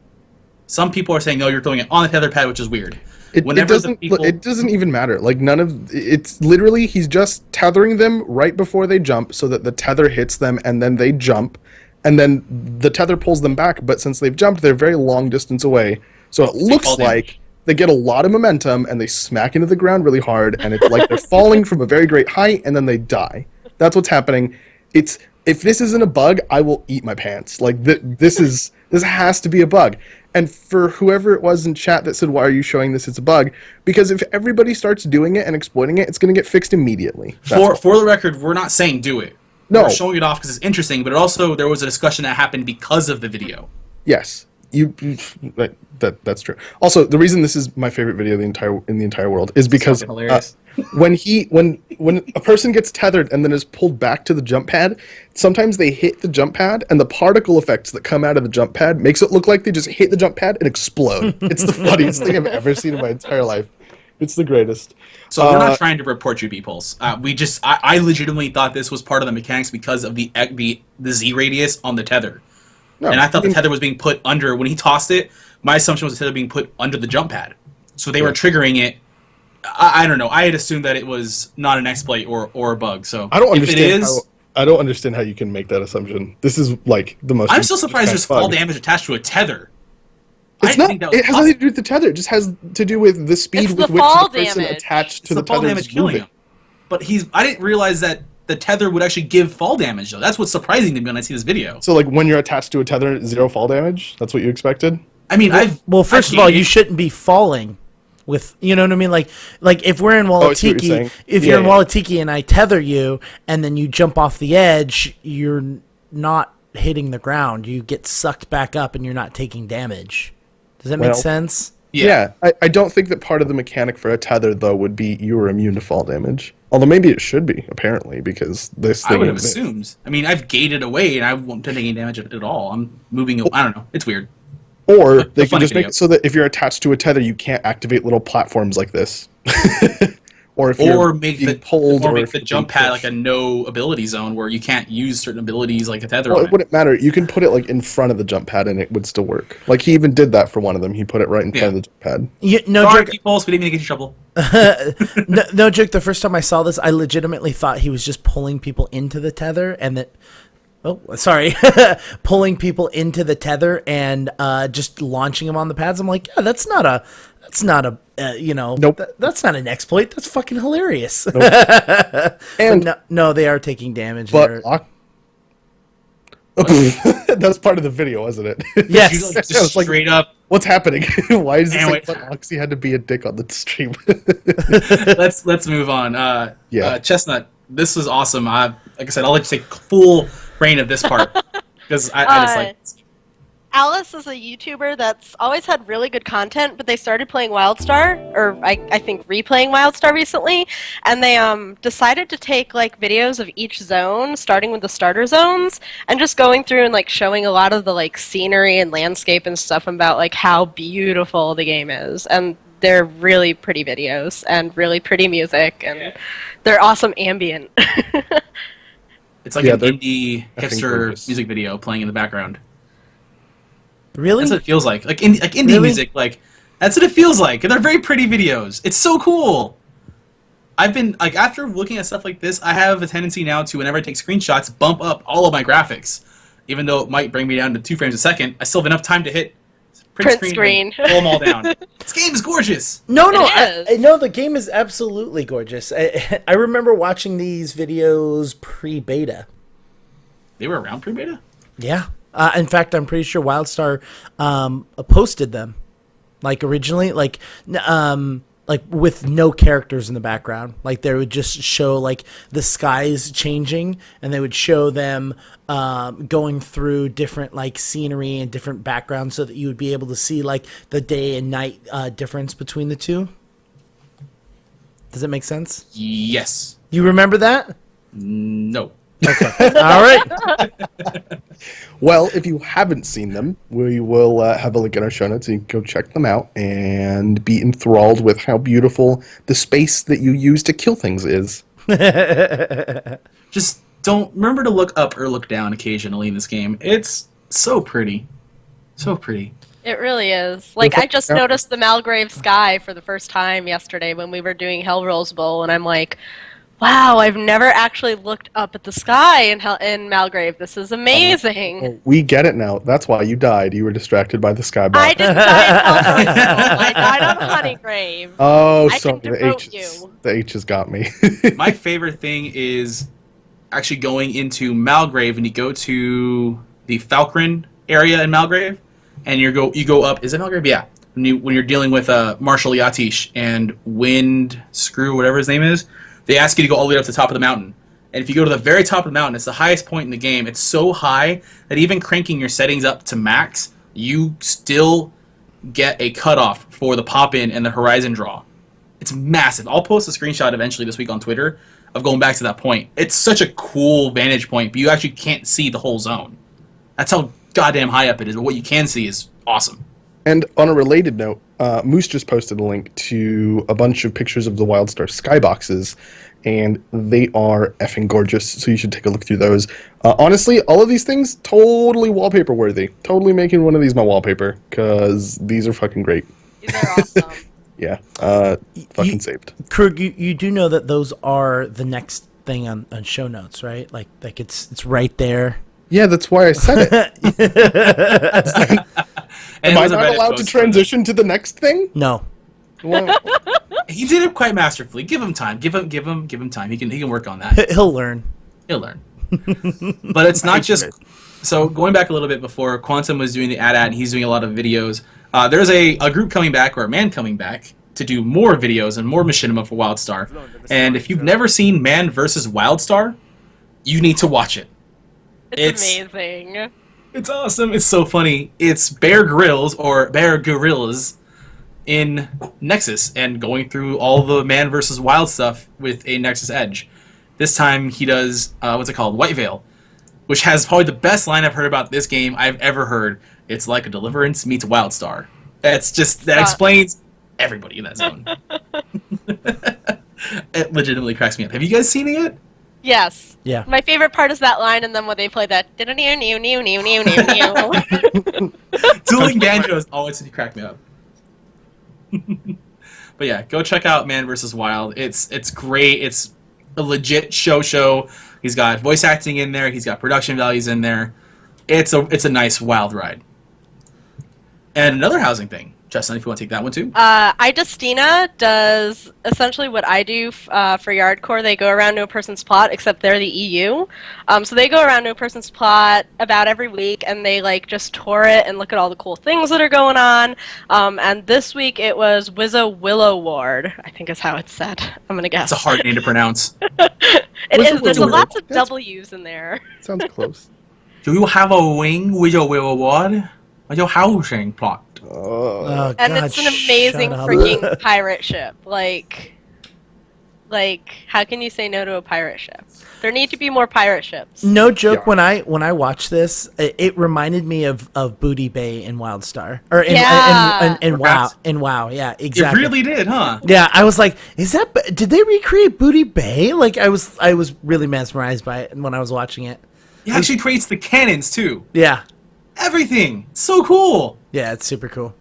Speaker 1: Some people are saying, no, you're throwing it on the tether pad, which is weird.
Speaker 2: It doesn't even matter. Like, it's literally, he's just tethering them right before they jump so that the tether hits them and then they jump. And then the tether pulls them back, but since they've jumped, they're very long distance away. So it looks like they get a lot of momentum and they smack into the ground really hard, and it's like they're falling from a very great height and then they die. That's what's happening. If this isn't a bug, I will eat my pants. Like, this has to be a bug. And for whoever it was in chat that said, why are you showing this as a bug? Because if everybody starts doing it and exploiting it, it's going to get fixed immediately.
Speaker 1: For the record, we're not saying do it.
Speaker 2: No.
Speaker 1: We're showing it off because it's interesting, but also there was a discussion that happened because of the video.
Speaker 2: Yes. That's true. Also, the reason this is my favorite video in the entire world is because when a person gets tethered and then is pulled back to the jump pad, sometimes they hit the jump pad and the particle effects that come out of the jump pad makes it look like they just hit the jump pad and explode. It's the funniest thing I've ever seen in my entire life. It's the greatest.
Speaker 1: So we're not trying to report you, B-Pulse. I legitimately thought this was part of the mechanics because of the Z radius on the tether. No, and I thought the tether was being put under. When he tossed it, my assumption was the tether being put under the jump pad. So they were triggering it. I don't know. I had assumed that it was not an exploit or a bug. So
Speaker 2: I don't understand. I don't understand how you can make that assumption. This is like the most.
Speaker 1: I'm still surprised there's fall damage attached to a tether.
Speaker 2: It has nothing to do with the tether. It just has to do with the speed with which the person attached to the tether is moving.
Speaker 1: But I didn't realize that the tether would actually give fall damage, though. That's what's surprising to me when I see this video.
Speaker 2: So, like, when you're attached to a tether, 0 fall damage? That's what you expected?
Speaker 1: I mean,
Speaker 4: first of all, you shouldn't be falling with, you know what I mean? Like if we're in Walatiki, you're in Walatiki and I tether you, and then you jump off the edge, you're not hitting the ground. You get sucked back up and you're not taking damage. Does that make sense?
Speaker 2: Yeah. I don't think that part of the mechanic for a tether, though, would be you are immune to fall damage. Although maybe it should be, apparently, because this thing...
Speaker 1: I would have assumed. I mean, I've gated away, and I won't take any damage at all. I'm moving... I don't know. It's weird.
Speaker 2: Or they can just make it so that if you're attached to a tether, you can't activate little platforms like this. Or
Speaker 1: make the jump pad like a no ability zone where you can't use certain abilities like a tether.
Speaker 2: Well, it wouldn't matter. You can put it like in front of the jump pad and it would still work. Like he even did that for one of them. He put it right in front of the jump pad.
Speaker 1: Sorry, people, we didn't mean to get you in trouble.
Speaker 4: no joke. The first time I saw this, I legitimately thought he was just pulling people into the tether and that. Oh, sorry. Pulling people into the tether and just launching them on the pads. I'm like, yeah, that's not a
Speaker 2: nope.
Speaker 4: That's not an exploit. That's fucking hilarious.
Speaker 2: Nope. And
Speaker 4: no, they are taking damage.
Speaker 2: But that's part of the video, wasn't it?
Speaker 4: Yes.
Speaker 1: Just straight up.
Speaker 2: What's happening? Why is this like Oxy had to be a dick on the stream?
Speaker 1: Let's move on. Chestnut, this was awesome. Like I said, I'll let you take full reign of this part because I just like.
Speaker 3: Alice is a YouTuber that's always had really good content, but they started playing Wildstar, or I think replaying Wildstar recently, and they decided to take like videos of each zone, starting with the starter zones, and just going through and like showing a lot of the like scenery and landscape and stuff about like how beautiful the game is. And they're really pretty videos and really pretty music, and they're awesome ambient.
Speaker 1: It's like an indie hipster music video playing in the background.
Speaker 4: Really?
Speaker 1: That's what it feels like. Like indie music, like that's what it feels like. And they're very pretty videos. It's so cool. I've been like after looking at stuff like this, I have a tendency now to whenever I take screenshots, bump up all of my graphics. Even though it might bring me down to 2 frames a second, I still have enough time to hit print screen. Pull them all down. This game is gorgeous.
Speaker 4: No, the game is absolutely gorgeous. I remember watching these videos pre-beta.
Speaker 1: They were around pre-beta?
Speaker 4: Yeah. In fact, I'm pretty sure Wildstar posted them, like originally, like with no characters in the background. Like they would just show like the skies changing, and they would show them going through different like scenery and different backgrounds, so that you would be able to see like the day and night difference between the two. Does it make sense?
Speaker 1: Yes.
Speaker 4: You remember that?
Speaker 1: No.
Speaker 4: Okay. All right.
Speaker 2: Well, if you haven't seen them, we will have a link in our show notes. You can go check them out and be enthralled with how beautiful the space that you use to kill things is.
Speaker 1: Just don't remember to look up or look down occasionally in this game. It's so pretty. So pretty.
Speaker 3: It really is. Like, I just noticed the Malgrave sky for the first time yesterday when we were doing Hell Rolls Bowl, and I'm like, wow, I've never actually looked up at the sky in Malgrave. This is amazing.
Speaker 2: Oh, we get it now. That's why you died. You were distracted by the skybox.
Speaker 3: I didn't die in Hell Rolls Bowl. I died on Honeygrave.
Speaker 2: Oh,
Speaker 3: I
Speaker 2: sorry.
Speaker 3: can devote you.
Speaker 2: The H has got me.
Speaker 1: My favorite thing is actually going into Malgrave, and you go to the Falkren area in Malgrave, and you go up. Is it Malgrave? Yeah. When you're dealing with Marshal Yatish and Wind Screw, whatever his name is. They ask you to go all the way up to the top of the mountain. And if you go to the very top of the mountain, it's the highest point in the game. It's so high that even cranking your settings up to max, you still get a cutoff for the pop-in and the horizon draw. It's massive. I'll post a screenshot eventually this week on Twitter of going back to that point. It's such a cool vantage point, but you actually can't see the whole zone. That's how goddamn high up it is, but what you can see is awesome.
Speaker 2: And on a related note, Moose just posted a link to a bunch of pictures of the Wildstar skyboxes, and they are effing gorgeous, so you should take a look through those. Honestly, all of these things, totally wallpaper worthy. Totally making one of these my wallpaper, because these are fucking great.
Speaker 3: These are awesome.
Speaker 2: Yeah, fucking saved.
Speaker 4: Krug, you do know that those are the next thing on show notes, right? Like it's right there.
Speaker 2: Yeah, that's why I said it. Am I not allowed to transition to the next thing?
Speaker 4: No.
Speaker 2: Well,
Speaker 1: He did it quite masterfully. Give him time. Give him time. He can work on that.
Speaker 4: He'll learn.
Speaker 1: He'll learn. But it's not just... So going back a little bit before, Quantum was doing the AT-AT, and he's doing a lot of videos. There's a group coming back, or a man coming back, to do more videos and more machinima for Wildstar. And if you've never seen Man vs. Wildstar, you need to watch it.
Speaker 3: It's amazing.
Speaker 1: It's awesome. It's so funny. It's Bear Grylls, or Bear Gorillas, in Nexus, and going through all the Man vs. Wild stuff with a Nexus Edge. This time he does, what's it called? White Veil, which has probably the best line I've heard about this game I've ever heard. It's like a Deliverance meets Wildstar. That explains everybody in that zone. It legitimately cracks me up. Have you guys seen it?
Speaker 3: Yes.
Speaker 4: Yeah.
Speaker 3: My favorite part is that line, and then when they play that
Speaker 1: Dueling Banjos always crack me up. But yeah, go check out Man vs. Wild. It's great. It's a legit show. He's got voice acting in there. He's got production values in there. It's a nice wild ride. And another housing thing, Justin, if you want to take that one too.
Speaker 3: Idustina does essentially what I do for Yardcore. They go around to a person's plot, except they're the EU. So they go around to a person's plot about every week, and they like just tour it and look at all the cool things that are going on. And this week it was Wizza Willow Ward, I think is how it's said. I'm gonna guess.
Speaker 1: It's a hard name to pronounce.
Speaker 3: It is. There's lots of W's in there.
Speaker 2: sounds close.
Speaker 1: Do you have a wing with your Willow Ward? Your housing plot.
Speaker 4: Oh,
Speaker 3: And
Speaker 4: God,
Speaker 3: it's an amazing
Speaker 4: shut up.
Speaker 3: freaking pirate ship. Like, how can you say no to a pirate ship? There need to be more pirate ships.
Speaker 4: No joke.
Speaker 2: Yeah.
Speaker 4: When I watched this, it reminded me of Booty Bay in Wildstar, or in WoW. In WoW, yeah, exactly.
Speaker 1: It really did, huh?
Speaker 4: Yeah, I was like, did they recreate Booty Bay? Like, I was really mesmerized by it when I was watching it.
Speaker 1: It actually creates the cannons too.
Speaker 4: Yeah,
Speaker 1: Everything. It's so cool.
Speaker 4: yeah, it's super cool.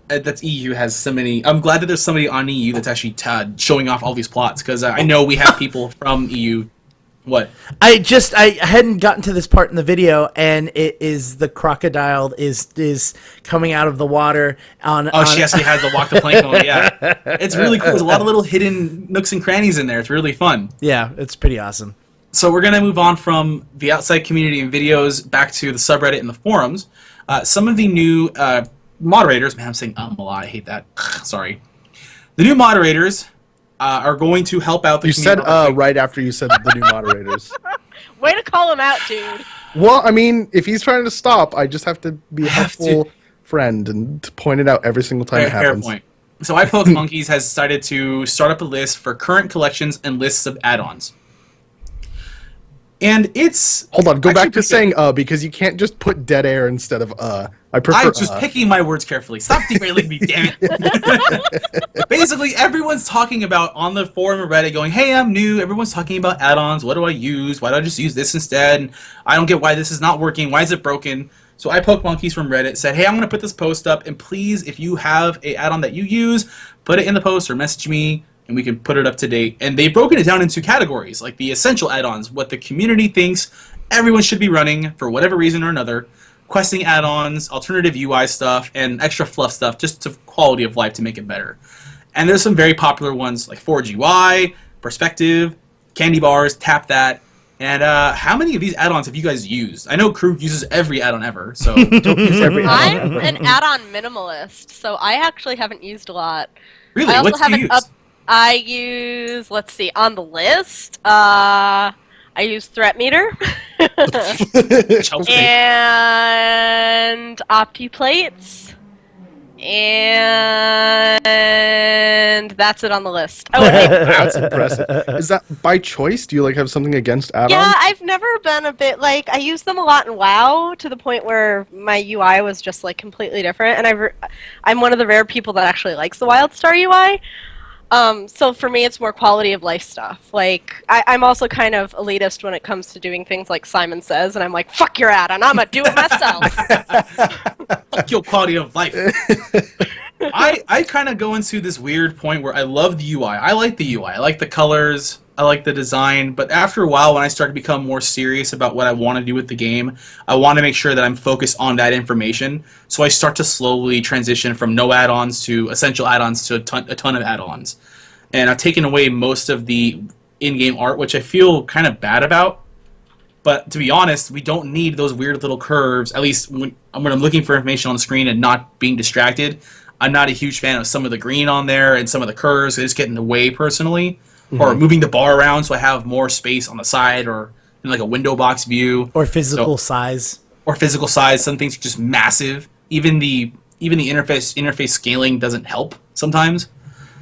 Speaker 1: That's EU has so many. I'm glad that there's somebody on EU that's actually showing off all these plots, because I know we have people from EU. What?
Speaker 4: I hadn't gotten to this part in the video, and it is the crocodile is coming out of the water on.
Speaker 1: She actually has the walk the plank mode. Yeah, it's really cool. There's a lot of little hidden nooks and crannies in there. It's really fun.
Speaker 4: Yeah, it's pretty awesome.
Speaker 1: So we're gonna move on from the outside community and videos back to the subreddit and the forums. Some of the new moderators. Man, I'm saying a lot. I hate that. Sorry. The new moderators are going to help out the
Speaker 2: You said
Speaker 1: community.
Speaker 2: right after you said the new moderators.
Speaker 3: Way to call him out, dude.
Speaker 2: Well, I mean, if he's trying to stop, I just have to be a
Speaker 1: have to-
Speaker 2: helpful friend and to point it out every single time it
Speaker 1: Fair
Speaker 2: happens.
Speaker 1: point. So iPoke Monkeys has decided to start up a list for current collections and lists of add-ons. And it's...
Speaker 2: Hold on, go
Speaker 1: actually
Speaker 2: back to
Speaker 1: pretty
Speaker 2: saying because you can't just put dead air instead of I prefer
Speaker 1: I'm just picking my words carefully. Stop derailing me, damn it. Basically, everyone's talking about on the forum and Reddit going, hey, I'm new. Everyone's talking about add-ons. What do I use? Why do I just use this instead? And I don't get why this is not working. Why is it broken? So iPoke Monkeys from Reddit said, hey, I'm going to put this post up. And please, if you have a add-on that you use, put it in the post or message me, and we can put it up to date. And they've broken it down into categories, like the essential add-ons, what the community thinks everyone should be running for whatever reason or another, questing add-ons, alternative UI stuff, and extra fluff stuff, just to quality of life to make it better. And there's some very popular ones like Forge UI, Perspective, Candy Bars, Tap That. And how many of these add-ons have you guys used? I know Crew uses every add-on ever, so
Speaker 2: don't use every
Speaker 3: I'm an add-on minimalist, so I actually haven't used a lot.
Speaker 1: really,
Speaker 3: I also
Speaker 1: what do you
Speaker 3: haven't
Speaker 1: use?
Speaker 3: I use, let's see, on the list, I use Threat Meter.
Speaker 1: Chelsea.
Speaker 3: And OptiPlates. And that's it on the list. Oh, and
Speaker 2: That's impressive. Is that by choice? Do you have something against add-ons?
Speaker 3: yeah, I've never been a bit I use them a lot in WoW to the point where my UI was just completely different, and I'm one of the rare people that actually likes the Wildstar UI. So for me, it's more quality of life stuff. I'm also kind of elitist when it comes to doing things like Simon Says, and I'm like, fuck your add-on, I'm gonna do it myself.
Speaker 1: Fuck your quality of life. I kind of go into this weird point where I love the UI. I like the UI. I like the colors. I like the design. But after a while, when I start to become more serious about what I want to do with the game, I want to make sure that I'm focused on that information. So I start to slowly transition from no add-ons to essential add-ons to a ton of add-ons. And I've taken away most of the in-game art, which I feel kind of bad about. But to be honest, we don't need those weird little curves, at least when I'm looking for information on the screen and not being distracted. I'm not a huge fan of some of the green on there and some of the curves. They just get in the way personally. Mm-hmm. Or moving the bar around so I have more space on the side or in a window box view.
Speaker 4: Or physical size.
Speaker 1: Or physical size. Some things are just massive. Even the interface scaling doesn't help sometimes.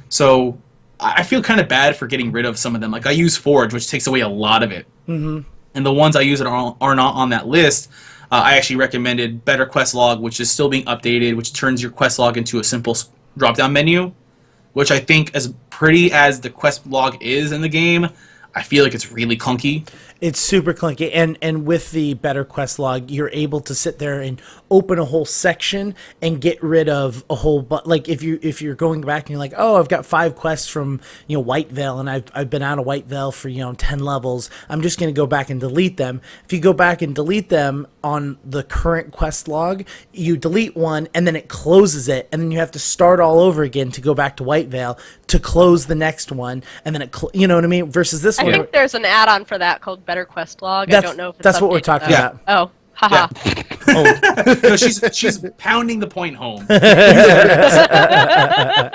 Speaker 1: So I feel kind of bad for getting rid of some of them. I use Forge, which takes away a lot of it.
Speaker 4: Mm-hmm.
Speaker 1: And the ones I use that are not on that list, I actually recommended Better Quest Log, which is still being updated, which turns your quest log into a simple drop-down menu, which I think, as pretty as the quest log is in the game, I feel like it's really clunky.
Speaker 4: It's super clunky, and with the Better Quest Log, you're able to sit there and open a whole section and get rid of a whole. But if you're going back and you're like, oh, I've got 5 quests from White Veil, and I've been out of White Veil for 10 levels. I'm just gonna go back and delete them. If you go back and delete them on the current quest log, you delete one and then it closes it, and then you have to start all over again to go back to White Veil to close the next one, and then you know what I mean? Versus this one,
Speaker 3: I think there's an add-on for that called Better Quest Log. I don't know if it's
Speaker 4: that's what we're
Speaker 3: updated,
Speaker 4: talking
Speaker 3: though.
Speaker 4: about.
Speaker 3: Oh, haha.
Speaker 1: Yeah. Oh, no, she's pounding the point home.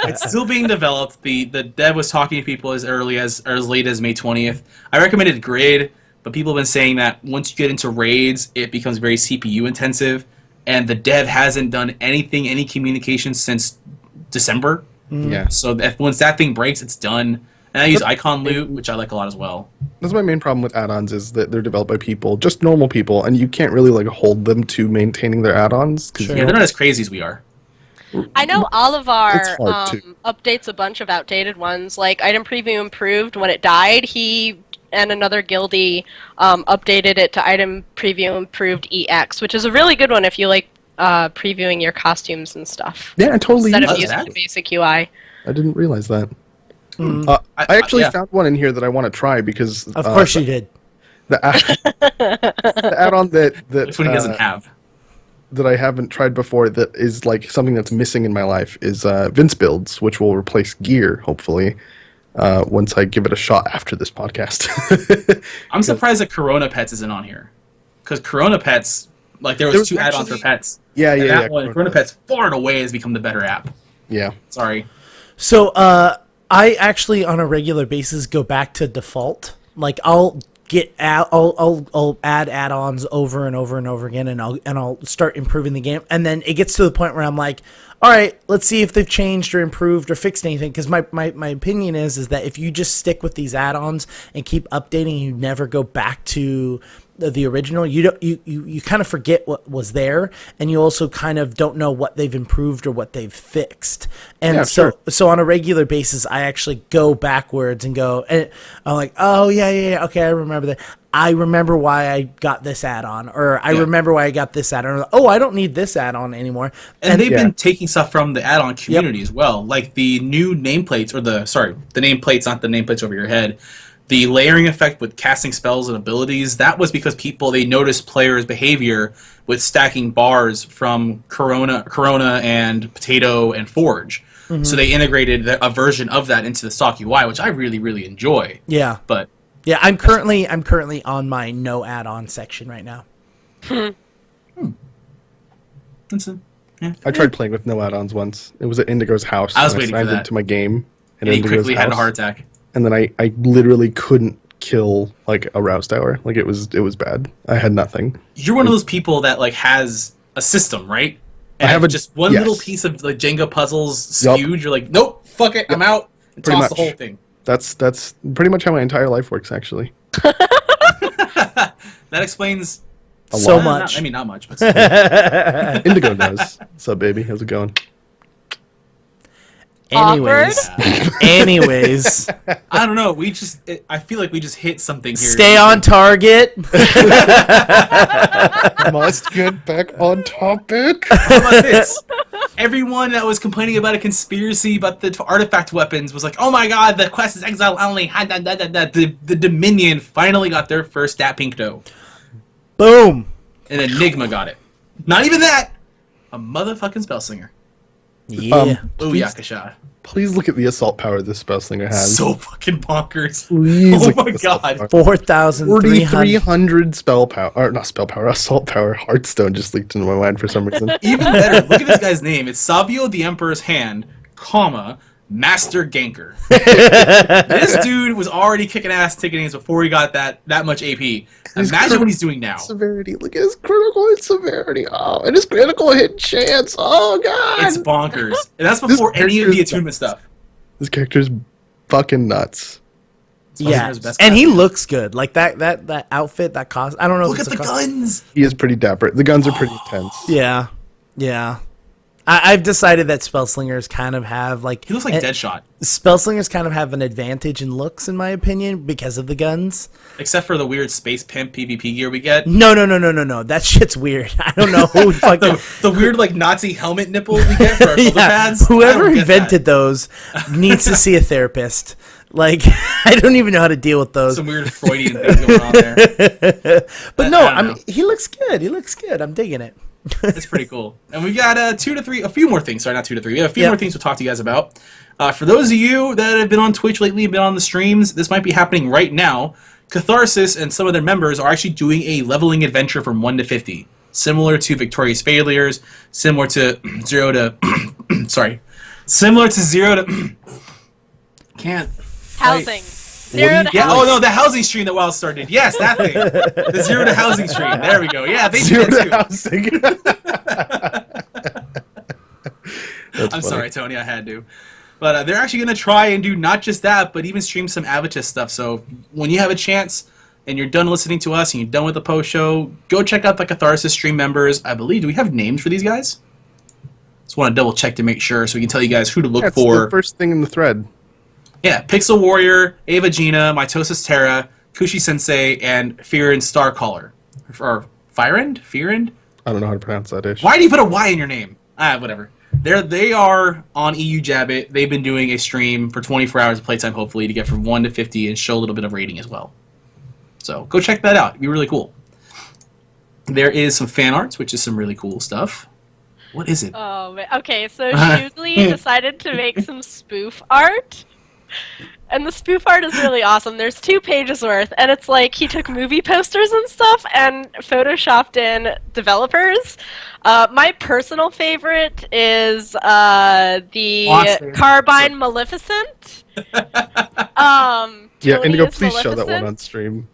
Speaker 1: It's still being developed. The dev was talking to people as late as May 20th. I recommended Grid, but people have been saying that once you get into raids, it becomes very CPU intensive, and the dev hasn't done any communication since December.
Speaker 2: Yeah.
Speaker 1: So once that thing breaks, it's done. And I use Icon Loot, which I like a lot as well.
Speaker 2: That's my main problem with add-ons is that they're developed by people, just normal people, and you can't really like hold them to maintaining their add-ons.
Speaker 1: Yeah, they're not as crazy as we are.
Speaker 3: I know all of our
Speaker 2: It's hard to-
Speaker 3: updates a bunch of outdated ones. Like Item Preview Improved, when it died, he and another guildie updated it to Item Preview Improved EX, which is a really good one if you like previewing your costumes and stuff.
Speaker 2: Yeah, I totally
Speaker 3: Instead of
Speaker 2: used
Speaker 3: using
Speaker 2: that.
Speaker 3: the basic UI.
Speaker 2: I didn't realize that.
Speaker 1: Mm.
Speaker 2: I actually
Speaker 1: yeah.
Speaker 2: found one in here that I want to try because
Speaker 4: Of course you did.
Speaker 2: the add-on that
Speaker 1: Which one he doesn't have.
Speaker 2: that I haven't tried before that is like something that's missing in my life is Vince Builds, which will replace gear hopefully once I give it a shot after this podcast.
Speaker 1: I'm surprised that Corona Pets isn't on here. Because Corona Pets, like there was two add-ons for pets.
Speaker 2: Yeah,
Speaker 1: And
Speaker 2: yeah,
Speaker 1: that one, Corona Pets far and away has become the better app.
Speaker 2: Yeah.
Speaker 1: Sorry.
Speaker 4: So I actually on a regular basis go back to default. Like I'll add add-ons over and over and over again, and I'll start improving the game, and then it gets to the point where I'm like, all right, let's see if they've changed or improved or fixed anything. Because my opinion is that if you just stick with these add-ons and keep updating, you never go back to the original. You kind of forget what was there, and you also kind of don't know what they've improved or what they've fixed. And
Speaker 2: Yeah,
Speaker 4: so
Speaker 2: sure.
Speaker 4: so on a regular basis, I actually go backwards and go, and I'm like, oh yeah, okay, I remember that. I remember why I got this add-on, or I remember why I got this add-on. Oh, I don't need this add-on anymore.
Speaker 1: And they've been taking stuff from the add-on community as well. Like the new nameplates, or the nameplates, not the nameplates over your head. The layering effect with casting spells and abilities, that was because they noticed players' behavior with stacking bars from Corona and Potato and Forge. Mm-hmm. So they integrated a version of that into the stock UI, which I really, really enjoy.
Speaker 4: Yeah.
Speaker 1: But
Speaker 4: yeah, I'm currently on my no add-on section right now.
Speaker 2: I tried playing with no add-ons once. It was at Indigo's house.
Speaker 1: I was
Speaker 2: and
Speaker 1: waiting for
Speaker 2: signed
Speaker 1: that.
Speaker 2: into my game.
Speaker 1: And he
Speaker 2: Indigo's
Speaker 1: quickly had a
Speaker 2: house.
Speaker 1: heart attack.
Speaker 2: And then I literally couldn't kill like a rouse tower. Like it was bad. I had nothing.
Speaker 1: You're one of those people that like has a system, right? And
Speaker 2: I have
Speaker 1: just one
Speaker 2: yes.
Speaker 1: little piece of like Jenga puzzles
Speaker 2: Yup.
Speaker 1: skewed. You're like, nope, fuck it, I'm out. And
Speaker 2: Pretty
Speaker 1: toss the
Speaker 2: much.
Speaker 1: whole thing.
Speaker 2: That's pretty much how my entire life works actually.
Speaker 1: That explains
Speaker 4: So
Speaker 2: lot.
Speaker 4: much.
Speaker 1: Not much, but
Speaker 2: Indigo knows. What's up, baby? How's it going?
Speaker 4: Anyways,
Speaker 1: I don't know. I feel like we just hit something here.
Speaker 4: stay on target.
Speaker 2: Must get back on topic.
Speaker 1: How about this? Everyone that was complaining about a conspiracy about the artifact weapons was like, oh my god, the quest is exile only. The Dominion finally got their first Stat Pinkto.
Speaker 4: Boom.
Speaker 1: And Enigma got it. Not even that. A motherfucking Spellslinger.
Speaker 4: Yeah.
Speaker 1: Booyakasha.
Speaker 2: Please look at the assault power this Spellslinger has.
Speaker 1: So fucking bonkers.
Speaker 2: Please
Speaker 1: Oh
Speaker 2: look
Speaker 1: my
Speaker 2: at the assault
Speaker 1: god.
Speaker 2: power.
Speaker 4: 4,300.
Speaker 2: 4,300 spell power, or not spell power, assault power. Hearthstone just leaked into my mind for some reason.
Speaker 1: Even better, look at this guy's name. It's Savio the Emperor's Hand, comma, Master Ganker. This dude was already kicking ass ticketing before he got that much AP. Imagine what he's doing now.
Speaker 2: Severity. Look at his critical hit severity. Oh, and his critical hit chance. Oh god.
Speaker 1: It's bonkers. And that's before any of the
Speaker 2: character's
Speaker 1: attunement stuff.
Speaker 2: This character's fucking nuts.
Speaker 4: Yeah,
Speaker 1: Spellslinger's best
Speaker 4: and he
Speaker 1: class.
Speaker 4: looks good. Like that outfit, that cost. I don't know.
Speaker 1: Look
Speaker 4: if
Speaker 1: at
Speaker 4: it's
Speaker 1: the
Speaker 4: a cost.
Speaker 1: guns.
Speaker 2: He is pretty dapper. The guns are pretty intense.
Speaker 4: Yeah. I've decided that Spellslingers kind of have like
Speaker 1: He looks like Deadshot.
Speaker 4: Spellslingers kind of have an advantage in looks, in my opinion, because of the guns.
Speaker 1: Except for the weird Space Pimp PvP gear we get.
Speaker 4: No. That shit's weird. I don't know who fucking.
Speaker 1: The weird like Nazi helmet nipples we get for our shoulder pads.
Speaker 4: Whoever
Speaker 1: I don't get
Speaker 4: invented those needs to see a therapist. Like, I don't even know how to deal with
Speaker 1: that.
Speaker 4: those.
Speaker 1: Some weird Freudian thing going on there.
Speaker 4: But no,
Speaker 1: I
Speaker 4: I
Speaker 1: don't
Speaker 4: mean, he looks good. I'm digging it.
Speaker 1: It's pretty cool. And we've got a few more things. Sorry, not 2 to 3. We have a few
Speaker 4: Yeah.
Speaker 1: more things to talk to you guys about. For those of you that have been on Twitch lately, been on the streams, this might be happening right now. Catharsis and some of their members are actually doing a leveling adventure from 1 to 50. Similar to Victorious Failures, similar to 0 to... similar to 0 to... can't...
Speaker 3: Housing. Zero to
Speaker 1: Yeah.
Speaker 3: housing.
Speaker 1: Oh no, the housing stream that Wildstar did. Yes, that thing. The zero to housing stream. There we go. Yeah, they
Speaker 2: Zero
Speaker 1: did
Speaker 2: to
Speaker 1: that too.
Speaker 2: housing. That's
Speaker 1: I'm
Speaker 2: funny.
Speaker 1: sorry, Tony. I had to. But they're actually going to try and do not just that, but even stream some Avatar stuff. So when you have a chance and you're done listening to us and you're done with the post show, go check out the Catharsis stream members. I believe. Do we have names for these guys? Just want to double check to make sure so we can tell you guys who to look
Speaker 2: That's
Speaker 1: for.
Speaker 2: the first thing in the thread.
Speaker 1: Yeah, Pixel Warrior, Ava Gina, Mitosis Terra, Kushi Sensei, and Fearin Starcaller. Or Firend? Fearin?
Speaker 2: I don't know how to pronounce that dish.
Speaker 1: Why do you put a Y in your name? Whatever. They are on EU Jabbit. They've been doing a stream for 24 hours of playtime, hopefully, to get from 1 to 50 and show a little bit of rating as well. So go check that out. It'd be really cool. There is some fan arts, which is some really cool stuff. What is it?
Speaker 3: Oh, man. Okay, so Shugli decided to make some spoof art. And the spoof art is really awesome. There's 2 pages worth, and it's like he took movie posters and stuff and photoshopped in developers. My personal favorite is the
Speaker 1: Monster.
Speaker 3: Carbine Maleficent.
Speaker 2: Yeah,
Speaker 3: Tony
Speaker 2: Indigo,
Speaker 3: is
Speaker 2: please show that one
Speaker 3: Maleficent.
Speaker 2: on stream.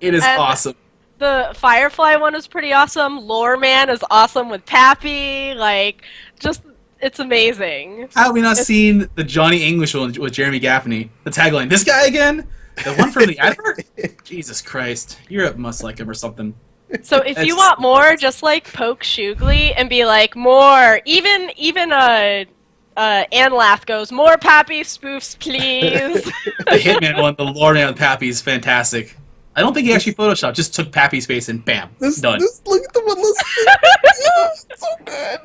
Speaker 1: It is
Speaker 3: And-
Speaker 1: awesome.
Speaker 3: The Firefly one is pretty awesome. Lore Man is awesome with Pappy. Like, just, it's amazing.
Speaker 1: How have we not seen the Johnny English one with Jeremy Gaffney? The tagline, this guy again? The one from the advert? Jesus Christ. Europe must like him or something.
Speaker 3: So if you
Speaker 1: It's-
Speaker 3: want more, just like poke Shugli and be like, more. Even Anlath goes, more Pappy spoofs, please.
Speaker 1: The Hitman one, the Lord Man with Pappy is fantastic. I don't think he actually photoshopped, just took Pappy's face and bam, done.
Speaker 2: Look at the one listed. So good.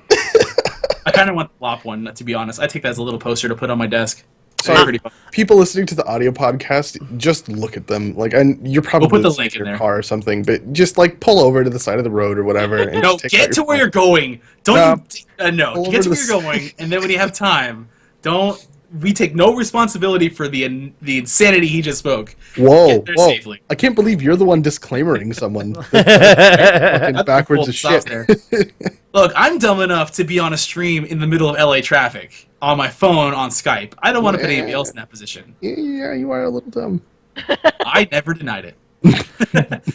Speaker 1: I kind of want the Lop one, to be honest. I take that as a little poster to put on my desk.
Speaker 2: So
Speaker 1: It's pretty fun.
Speaker 2: people listening to the audio podcast, just look at them. Like, and you're probably
Speaker 1: put the
Speaker 2: listening
Speaker 1: link
Speaker 2: to
Speaker 1: in
Speaker 2: your
Speaker 1: there.
Speaker 2: car or something, but just like pull over to the side of the road or whatever. And
Speaker 1: No,
Speaker 2: just take
Speaker 1: get
Speaker 2: out
Speaker 1: to
Speaker 2: your
Speaker 1: where
Speaker 2: phone.
Speaker 1: you're going. Don't no,
Speaker 2: Pull
Speaker 1: get
Speaker 2: over
Speaker 1: to
Speaker 2: to
Speaker 1: where
Speaker 2: the
Speaker 1: you're going, and then when you have time, don't. We take no responsibility for the insanity he just spoke.
Speaker 2: Whoa,
Speaker 1: Get there
Speaker 2: whoa!
Speaker 1: safely.
Speaker 2: I can't believe you're the one disclaimering someone. Fucking
Speaker 1: That's
Speaker 2: backwards
Speaker 1: the
Speaker 2: as
Speaker 1: full
Speaker 2: shit.
Speaker 1: sauce there. Look, I'm dumb enough to be on a stream in the middle of LA traffic on my phone on Skype. I don't want to put anybody else in that position.
Speaker 2: Yeah, you are a little dumb.
Speaker 1: I never denied it.
Speaker 2: Oh,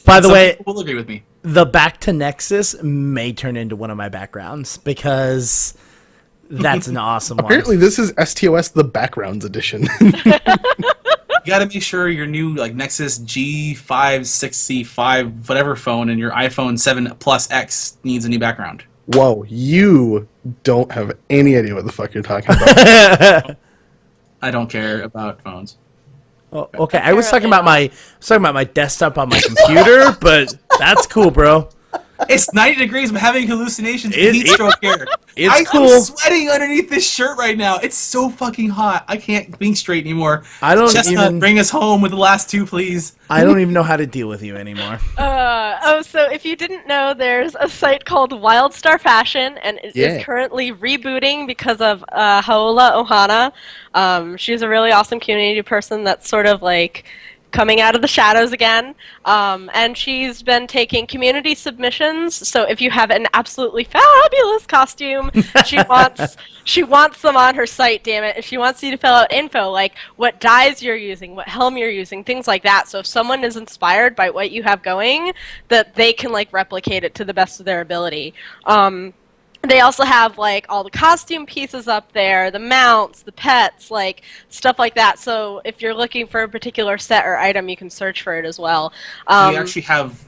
Speaker 4: By the
Speaker 1: Some
Speaker 4: way,
Speaker 1: people will agree with me.
Speaker 4: the Back to Nexus may turn into one of my backgrounds because that's an awesome one.
Speaker 2: Apparently, this is STOS the Backgrounds edition.
Speaker 1: You got to make sure your new like Nexus G565 whatever phone and your iPhone 7 Plus X needs a new background.
Speaker 2: Whoa, you don't have any idea what the fuck you're talking about.
Speaker 1: I don't care about phones.
Speaker 4: Oh, okay, I was talking about my desktop on my computer, but that's cool, bro.
Speaker 1: It's 90 degrees. I'm having hallucinations.
Speaker 4: It-
Speaker 1: Heat stroke here.
Speaker 4: it's
Speaker 1: I'm
Speaker 4: cool.
Speaker 1: sweating underneath this shirt right now. It's so fucking hot. I can't think straight anymore.
Speaker 4: I don't
Speaker 1: Chestnut,
Speaker 4: even
Speaker 1: bring us home with the last 2, please.
Speaker 4: I don't even know how to deal with you anymore.
Speaker 3: So if you didn't know, there's a site called Wildstar Fashion, and it
Speaker 2: Yeah.
Speaker 3: is currently rebooting because of Haola Ohana. She's a really awesome community person that's sort of like coming out of the shadows again, and she's been taking community submissions. So if you have an absolutely fabulous costume, she wants them on her site. Damn it! And she wants you to fill out info like what dyes you're using, what helm you're using, things like that. So if someone is inspired by what you have going, that they can like replicate it to the best of their ability. They also have like all the costume pieces up there, the mounts, the pets, like stuff like that. So if you're looking for a particular set or item, you can search for it as well.
Speaker 1: Do you actually have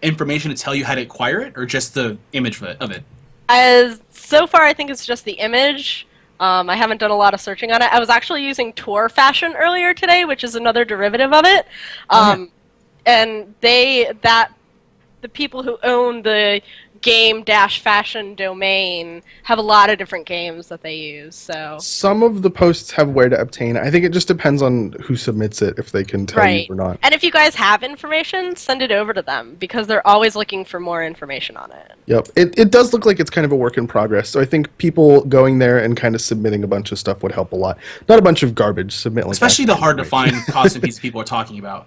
Speaker 1: information to tell you how to acquire it, or just the image of it?
Speaker 3: As so far, I think it's just the image. I haven't done a lot of searching on it. I was actually using Tor Fashion earlier today, which is another derivative of it. And the people who own the game-fashion domain have a lot of different games that they use. So
Speaker 2: Some of the posts have where to obtain. I think it just depends on who submits it, if they can tell you or not.
Speaker 3: And if you guys have information, send it over to them because they're always looking for more information on it.
Speaker 2: Yep. It does look like it's kind of a work in progress. So I think people going there and kind of submitting a bunch of stuff would help a lot. Not a bunch of garbage. Submit like
Speaker 1: Especially the
Speaker 2: actual
Speaker 1: hard to
Speaker 2: information.
Speaker 1: find costume pieces people are talking about.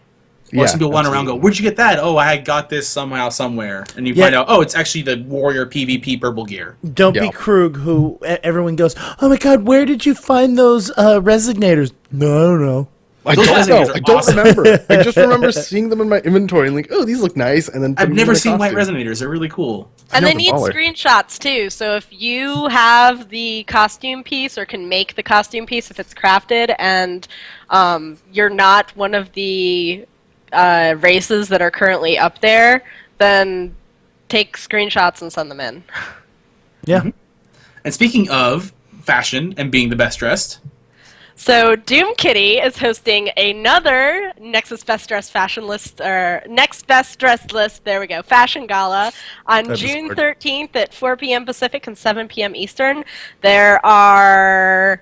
Speaker 1: Or
Speaker 2: Yeah,
Speaker 1: some people run around and go,
Speaker 2: absolutely.
Speaker 1: where'd you get that? Oh, I got this somehow, somewhere. And you
Speaker 4: Yeah.
Speaker 1: find out, oh, it's actually the Warrior PvP purple gear.
Speaker 4: Don't
Speaker 2: Yeah.
Speaker 4: be Krug, who everyone goes, oh my god, where did you find those resignators? No, I don't know.
Speaker 2: I
Speaker 1: Those
Speaker 2: don't know.
Speaker 1: resonators are
Speaker 2: I don't
Speaker 1: awesome.
Speaker 2: remember. I just remember seeing them in my inventory and like, oh, these look nice. And then
Speaker 1: I've never seen white
Speaker 2: costume.
Speaker 1: resonators. They're really cool.
Speaker 3: And
Speaker 2: know,
Speaker 3: they
Speaker 2: the
Speaker 3: need
Speaker 2: baller.
Speaker 3: screenshots too. So if you have the costume piece or can make the costume piece if it's crafted, and you're not one of the races that are currently up there, then take screenshots and send them in.
Speaker 4: Yeah.
Speaker 1: And speaking of fashion and being the best dressed,
Speaker 3: So Doom Kitty is hosting another Nexus Best Dressed Fashion List, or Next Best Dressed List, there we go, Fashion Gala on
Speaker 2: That is
Speaker 3: June
Speaker 2: hard.
Speaker 3: 13th at 4 p.m. Pacific and 7 p.m. Eastern. There are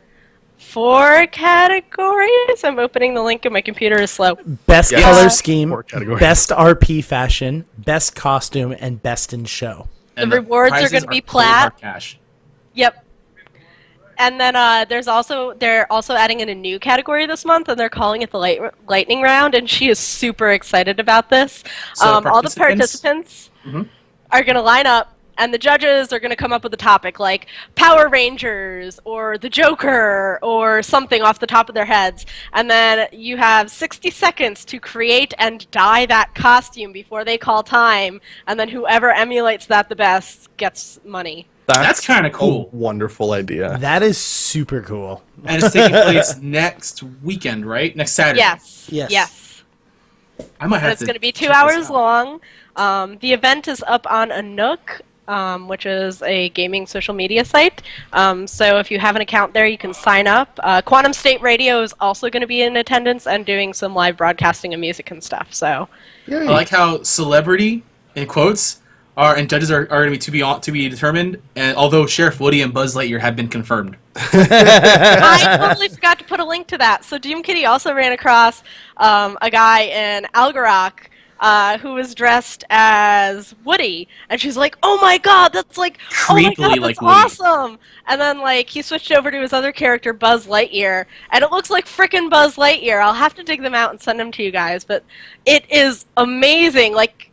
Speaker 3: 4 categories. I'm opening the link and my computer is slow.
Speaker 4: Best
Speaker 2: Yes.
Speaker 4: color scheme,
Speaker 2: 4 categories.
Speaker 4: best RP fashion, best costume, and best in show.
Speaker 1: and
Speaker 3: rewards are
Speaker 1: prizes
Speaker 3: gonna be
Speaker 1: cold hard
Speaker 3: plat.
Speaker 1: cash.
Speaker 3: Yep. And then they're also adding in a new category this month, and they're calling it the lightning round. And she is super excited about this.
Speaker 1: So
Speaker 3: All the participants
Speaker 1: Mhm.
Speaker 3: are going to line up, and the judges are going to come up with a topic like Power Rangers or the Joker or something off the top of their heads. And then you have 60 seconds to create and dye that costume before they call time. And then whoever emulates that the best gets money.
Speaker 1: That's kinda cool.
Speaker 2: A wonderful idea.
Speaker 4: That is super cool.
Speaker 1: And it's taking place next weekend, right? Next Saturday.
Speaker 3: Yes.
Speaker 4: Yes.
Speaker 3: Yes.
Speaker 1: I might
Speaker 3: And
Speaker 1: have
Speaker 3: it's
Speaker 1: to
Speaker 3: going to be 2
Speaker 1: check this
Speaker 3: hours
Speaker 1: out.
Speaker 3: long. The event is up on Anook, which is a gaming social media site. So if you have an account there, you can sign up. Quantum State Radio is also going to be in attendance and doing some live broadcasting of music and stuff. So
Speaker 1: I like how celebrity, in quotes, and judges are going to be determined. And although Sheriff Woody and Buzz Lightyear have been confirmed.
Speaker 3: I totally forgot to put a link to that. So Doom Kitty also ran across a guy in Algarok who was dressed as Woody, and she's like, "Oh my god, that's like, oh my
Speaker 1: Creepily
Speaker 3: god,
Speaker 1: like
Speaker 3: that's
Speaker 1: Woody.
Speaker 3: awesome!" And then like he switched over to his other character, Buzz Lightyear, and it looks like frickin' Buzz Lightyear. I'll have to dig them out and send them to you guys, but it is amazing. Like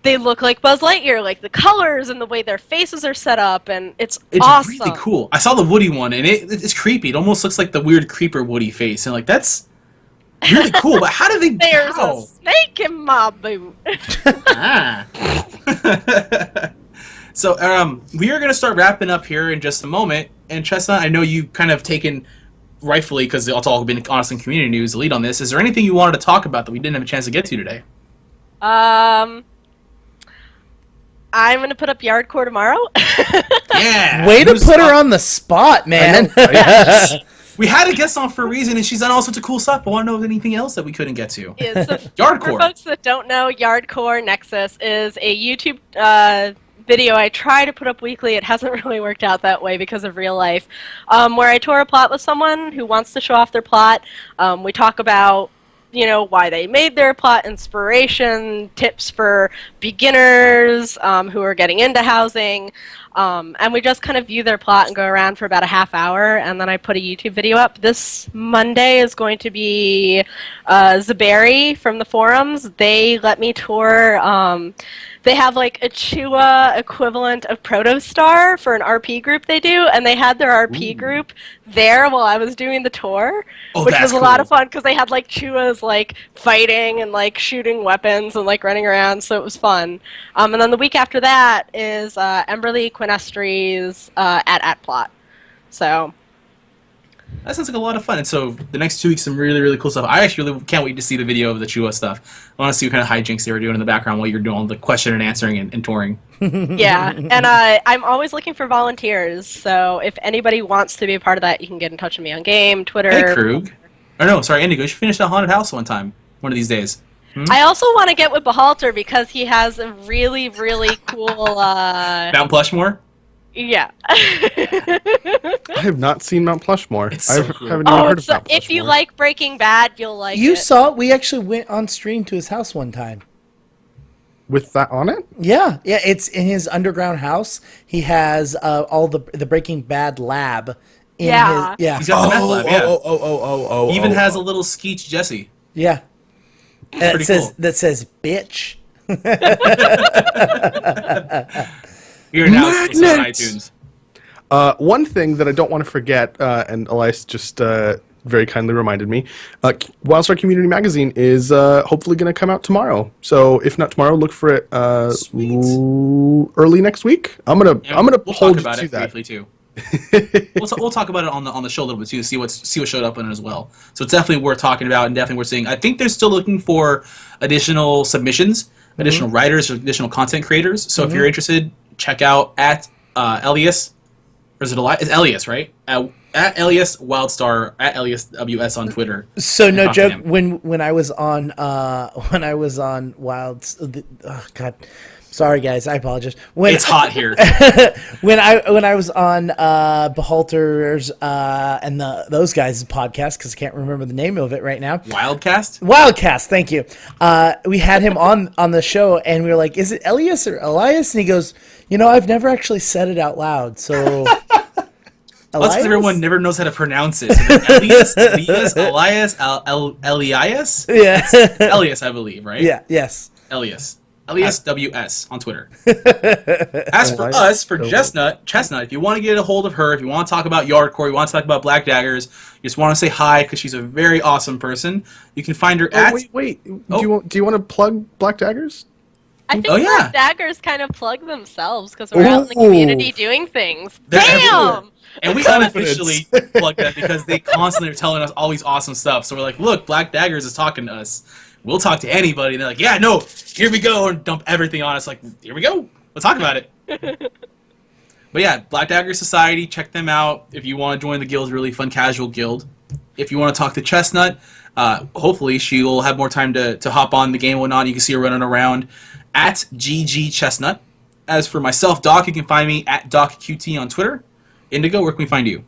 Speaker 3: they look like Buzz Lightyear, like the colors and the way their faces are set up, and it's awesome.
Speaker 1: Really cool. I saw the Woody one, and it's creepy. It almost looks like the weird creeper Woody face, and like that's really cool. But how do they?
Speaker 3: There's
Speaker 1: how?
Speaker 3: a snake in my boot.
Speaker 1: Ah. So we are going to start wrapping up here in just a moment. And Chestnut, I know you kind of taken, rightfully, because it's all been honest and community news, the lead on this. Is there anything you wanted to talk about that we didn't have a chance to get to today?
Speaker 3: I'm gonna put up Yardcore tomorrow.
Speaker 1: Yeah.
Speaker 4: Way to
Speaker 1: Who's
Speaker 4: put her
Speaker 1: up?
Speaker 4: on the spot, man.
Speaker 1: We had a guest on for a reason, and she's done all sorts of cool stuff. I want to know if anything else that we couldn't get to.
Speaker 3: Yeah, so for
Speaker 1: Yardcore.
Speaker 3: folks that don't know, Yardcore Nexus is a YouTube video I try to put up weekly. It hasn't really worked out that way because of real life, where I tour a plot with someone who wants to show off their plot. We talk about why they made their plot, inspiration, tips for beginners who are getting into housing, and we just kind of view their plot and go around for about a half hour, and then I put a YouTube video up. This Monday is going to be Zaberi from the forums. They let me tour. They have like a Chua equivalent of Protostar for an RP group they do, and they had their RP group there while I was doing the tour, which was a lot of fun because they had like Chuas like fighting and like shooting weapons and like running around, so it was fun. And then the week after that is Emberly Quinestry's at Plot. So
Speaker 1: That sounds like a lot of fun. And so the next 2 weeks, some really, really cool stuff. I actually really can't wait to see the video of the Chua stuff. I want to see what kind of hijinks they were doing in the background while you're doing all the question and answering and touring.
Speaker 3: yeah, and I'm always looking for volunteers. So if anybody wants to be a part of that, you can get in touch with me on Game, Twitter.
Speaker 1: Hey, Krug. Or no, sorry, Indigo. You should finish that haunted house one of these days.
Speaker 3: I also want to get with Behalter because he has a really, really cool.
Speaker 1: Mount Plushmore?
Speaker 3: Yeah.
Speaker 2: I have not seen Mount Plushmore.
Speaker 1: It's so
Speaker 2: I
Speaker 1: cool.
Speaker 2: haven't even heard of
Speaker 3: So
Speaker 2: Mount
Speaker 3: if you
Speaker 2: Plushmore.
Speaker 3: like Breaking Bad, you'll like
Speaker 4: You
Speaker 3: it.
Speaker 4: saw it. We actually went on stream to his house one time.
Speaker 2: With that on it?
Speaker 4: Yeah, it's in his underground house. He has all the Breaking Bad lab. In
Speaker 3: Yeah.
Speaker 4: His, yeah.
Speaker 1: He's got the meth lab, yeah.
Speaker 2: Oh.
Speaker 1: He even has a little Skeech Jesse.
Speaker 4: Yeah. And
Speaker 1: pretty cool.
Speaker 4: that says bitch.
Speaker 1: You're now exclusive on
Speaker 2: Magnets!
Speaker 1: iTunes.
Speaker 2: One thing that I don't want to forget, and Elias just very kindly reminded me. Wildstar Community Magazine is hopefully going to come out tomorrow. So if not tomorrow, look for it early next week. I'm gonna hold
Speaker 1: talk about
Speaker 2: you to
Speaker 1: it
Speaker 2: that.
Speaker 1: briefly too. we'll talk about it on the show a little bit too. See what showed up in it as well. So it's definitely worth talking about and definitely worth seeing. I think they're still looking for additional submissions, additional writers, or additional content creators. So if you're interested, check out at Elias, or is it Elias? It's Elias, right? At Elias Wildstar, at Elias WS on Twitter.
Speaker 4: So no joke. When I was on Wilds, oh god, sorry guys, I apologize.
Speaker 1: It's hot here.
Speaker 4: when I was on Behalter's and those guys' podcast, because I can't remember the name of it right now. Wildcast, thank you. We had him on the show, and we were like, "Is it Elias or Elias?" And he goes, "I've never actually said it out loud, so."
Speaker 1: That's because everyone never knows how to pronounce it. So Elias, Elias?
Speaker 4: Yeah.
Speaker 1: Elias, I believe, right?
Speaker 4: Yeah, yes.
Speaker 1: Elias WS on Twitter. As for us, for Chestnut, if you want to get a hold of her, if you want to talk about Yardcore, you want to talk about Black Daggers, you just want to say hi because she's a very awesome person, you can find her at...
Speaker 2: Wait. Do you want to plug Black Daggers?
Speaker 3: I think Black Daggers kind of plug themselves because we're out in the community doing things. Bam!
Speaker 1: And we unofficially plug that because they constantly are telling us all these awesome stuff. So we're like, look, Black Daggers is talking to us. We'll talk to anybody. And they're like, yeah, no, here we go. And dump everything on us. Like, here we go. We'll talk about it. But yeah, Black Dagger Society, check them out. If you want to join the guild, really fun, casual guild. If you want to talk to Chestnut, hopefully she will have more time to hop on the game and whatnot. You can see her running around at GG Chestnut. As for myself, Doc, you can find me at DocQT on Twitter. Indigo, where can we find you?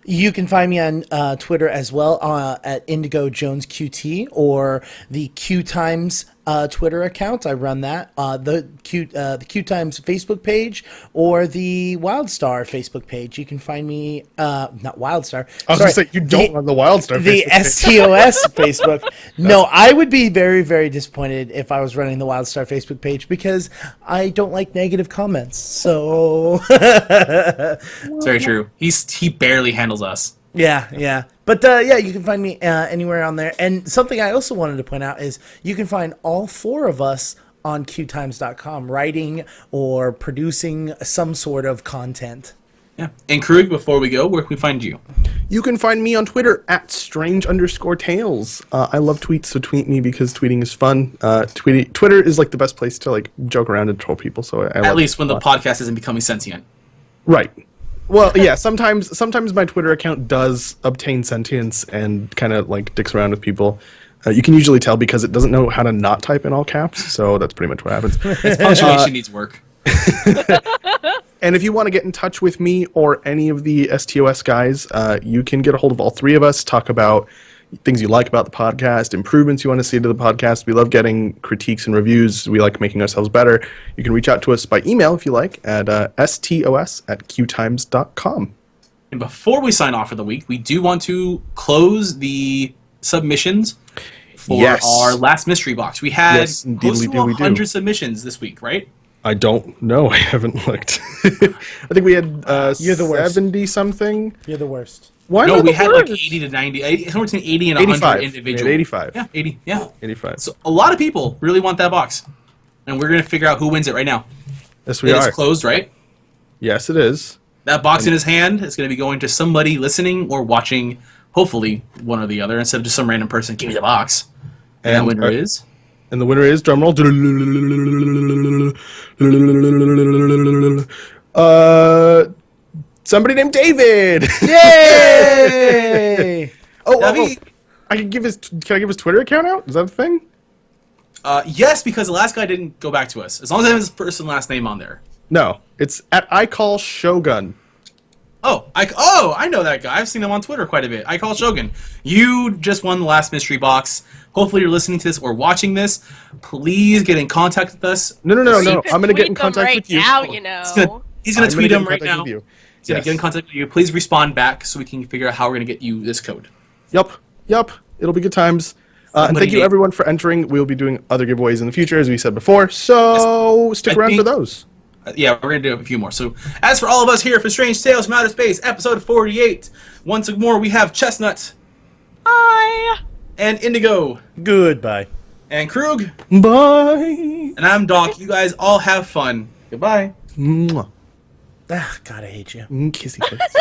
Speaker 4: You can find me on Twitter as well at Indigo Jones QT or the Q Times Twitter account. I run that. The Q Times Facebook page or the Wildstar Facebook page. You can find me not Wildstar.
Speaker 2: I was going to say you don't run the Wildstar.
Speaker 4: The STOS Facebook. No, I would be very, very disappointed if I was running the Wildstar Facebook page because I don't like negative comments. So
Speaker 1: it's very true. He barely handles us.
Speaker 4: Yeah. But yeah, you can find me anywhere on there. And something I also wanted to point out is you can find all four of us on qtimes.com writing or producing some sort of content.
Speaker 1: Yeah. And Krug, before we go, where can we find you?
Speaker 2: You can find me on Twitter at strange_tales. I love tweets, so tweet me because tweeting is fun. Twitter is like the best place to like joke around and troll people. So
Speaker 1: at least when the podcast isn't becoming sentient.
Speaker 2: Right. Well, yeah, sometimes my Twitter account does obtain sentience and kind of like dicks around with people. You can usually tell because it doesn't know how to not type in all caps, so that's pretty much what happens.
Speaker 1: Its punctuation needs work.
Speaker 2: And if you want to get in touch with me or any of the STOS guys, you can get a hold of all three of us, talk about things you like about the podcast, improvements you want to see to the podcast. We love getting critiques and reviews. We like making ourselves better. You can reach out to us by email if you like at stos@qtimes.com.
Speaker 1: And before we sign off for the week, we do want to close the submissions for our last mystery box. We had close to 100 submissions this week, right?
Speaker 2: I don't know. I haven't looked. I think we had 70-something.
Speaker 4: You're the worst.
Speaker 2: Why
Speaker 1: no, we had like 80 to 90, somewhere between 80 and 100 individuals.
Speaker 2: 85.
Speaker 1: Yeah, 80. Yeah.
Speaker 2: 85.
Speaker 1: So a lot of people really want that box. And we're going to figure out who wins it right now.
Speaker 2: Yes, we are.
Speaker 1: It's closed, right?
Speaker 2: Yes, it is.
Speaker 1: That box in his hand is going to be going to somebody listening or watching, hopefully one or the other, instead of just some random person, give me the box. And the winner is?
Speaker 2: And the winner is, drumroll, somebody named David.
Speaker 4: Yay!
Speaker 2: I can I give his Twitter account out? Is that a thing?
Speaker 1: Yes, because the last guy didn't go back to us. As long as I have his first and last name on there.
Speaker 2: No, it's at I Call Shogun.
Speaker 1: I know that guy. I've seen him on Twitter quite a bit. I Call Shogun. You just won the last mystery box. Hopefully you're listening to this or watching this. Please get in contact with us.
Speaker 2: No. I'm going to get in contact with you.
Speaker 3: Now, you know.
Speaker 1: He's going to tweet him right now. He's going to
Speaker 2: Yes.
Speaker 1: get in contact with you. Please respond back so we can figure out how we're going to get you this code.
Speaker 2: Yup. It'll be good times. And thank you everyone for entering. We'll be doing other giveaways in the future, as we said before. So stick around for those.
Speaker 1: Yeah, we're going to do a few more. So, as for all of us here for Strange Tales from Outer Space, episode 48, once more we have Chestnut,
Speaker 3: Bye.
Speaker 1: And Indigo.
Speaker 4: Goodbye.
Speaker 1: And Krug.
Speaker 2: Bye.
Speaker 1: And I'm Doc. You guys all have fun. Goodbye.
Speaker 2: Mwah.
Speaker 4: Ah, God, I hate you.
Speaker 2: Kissy face.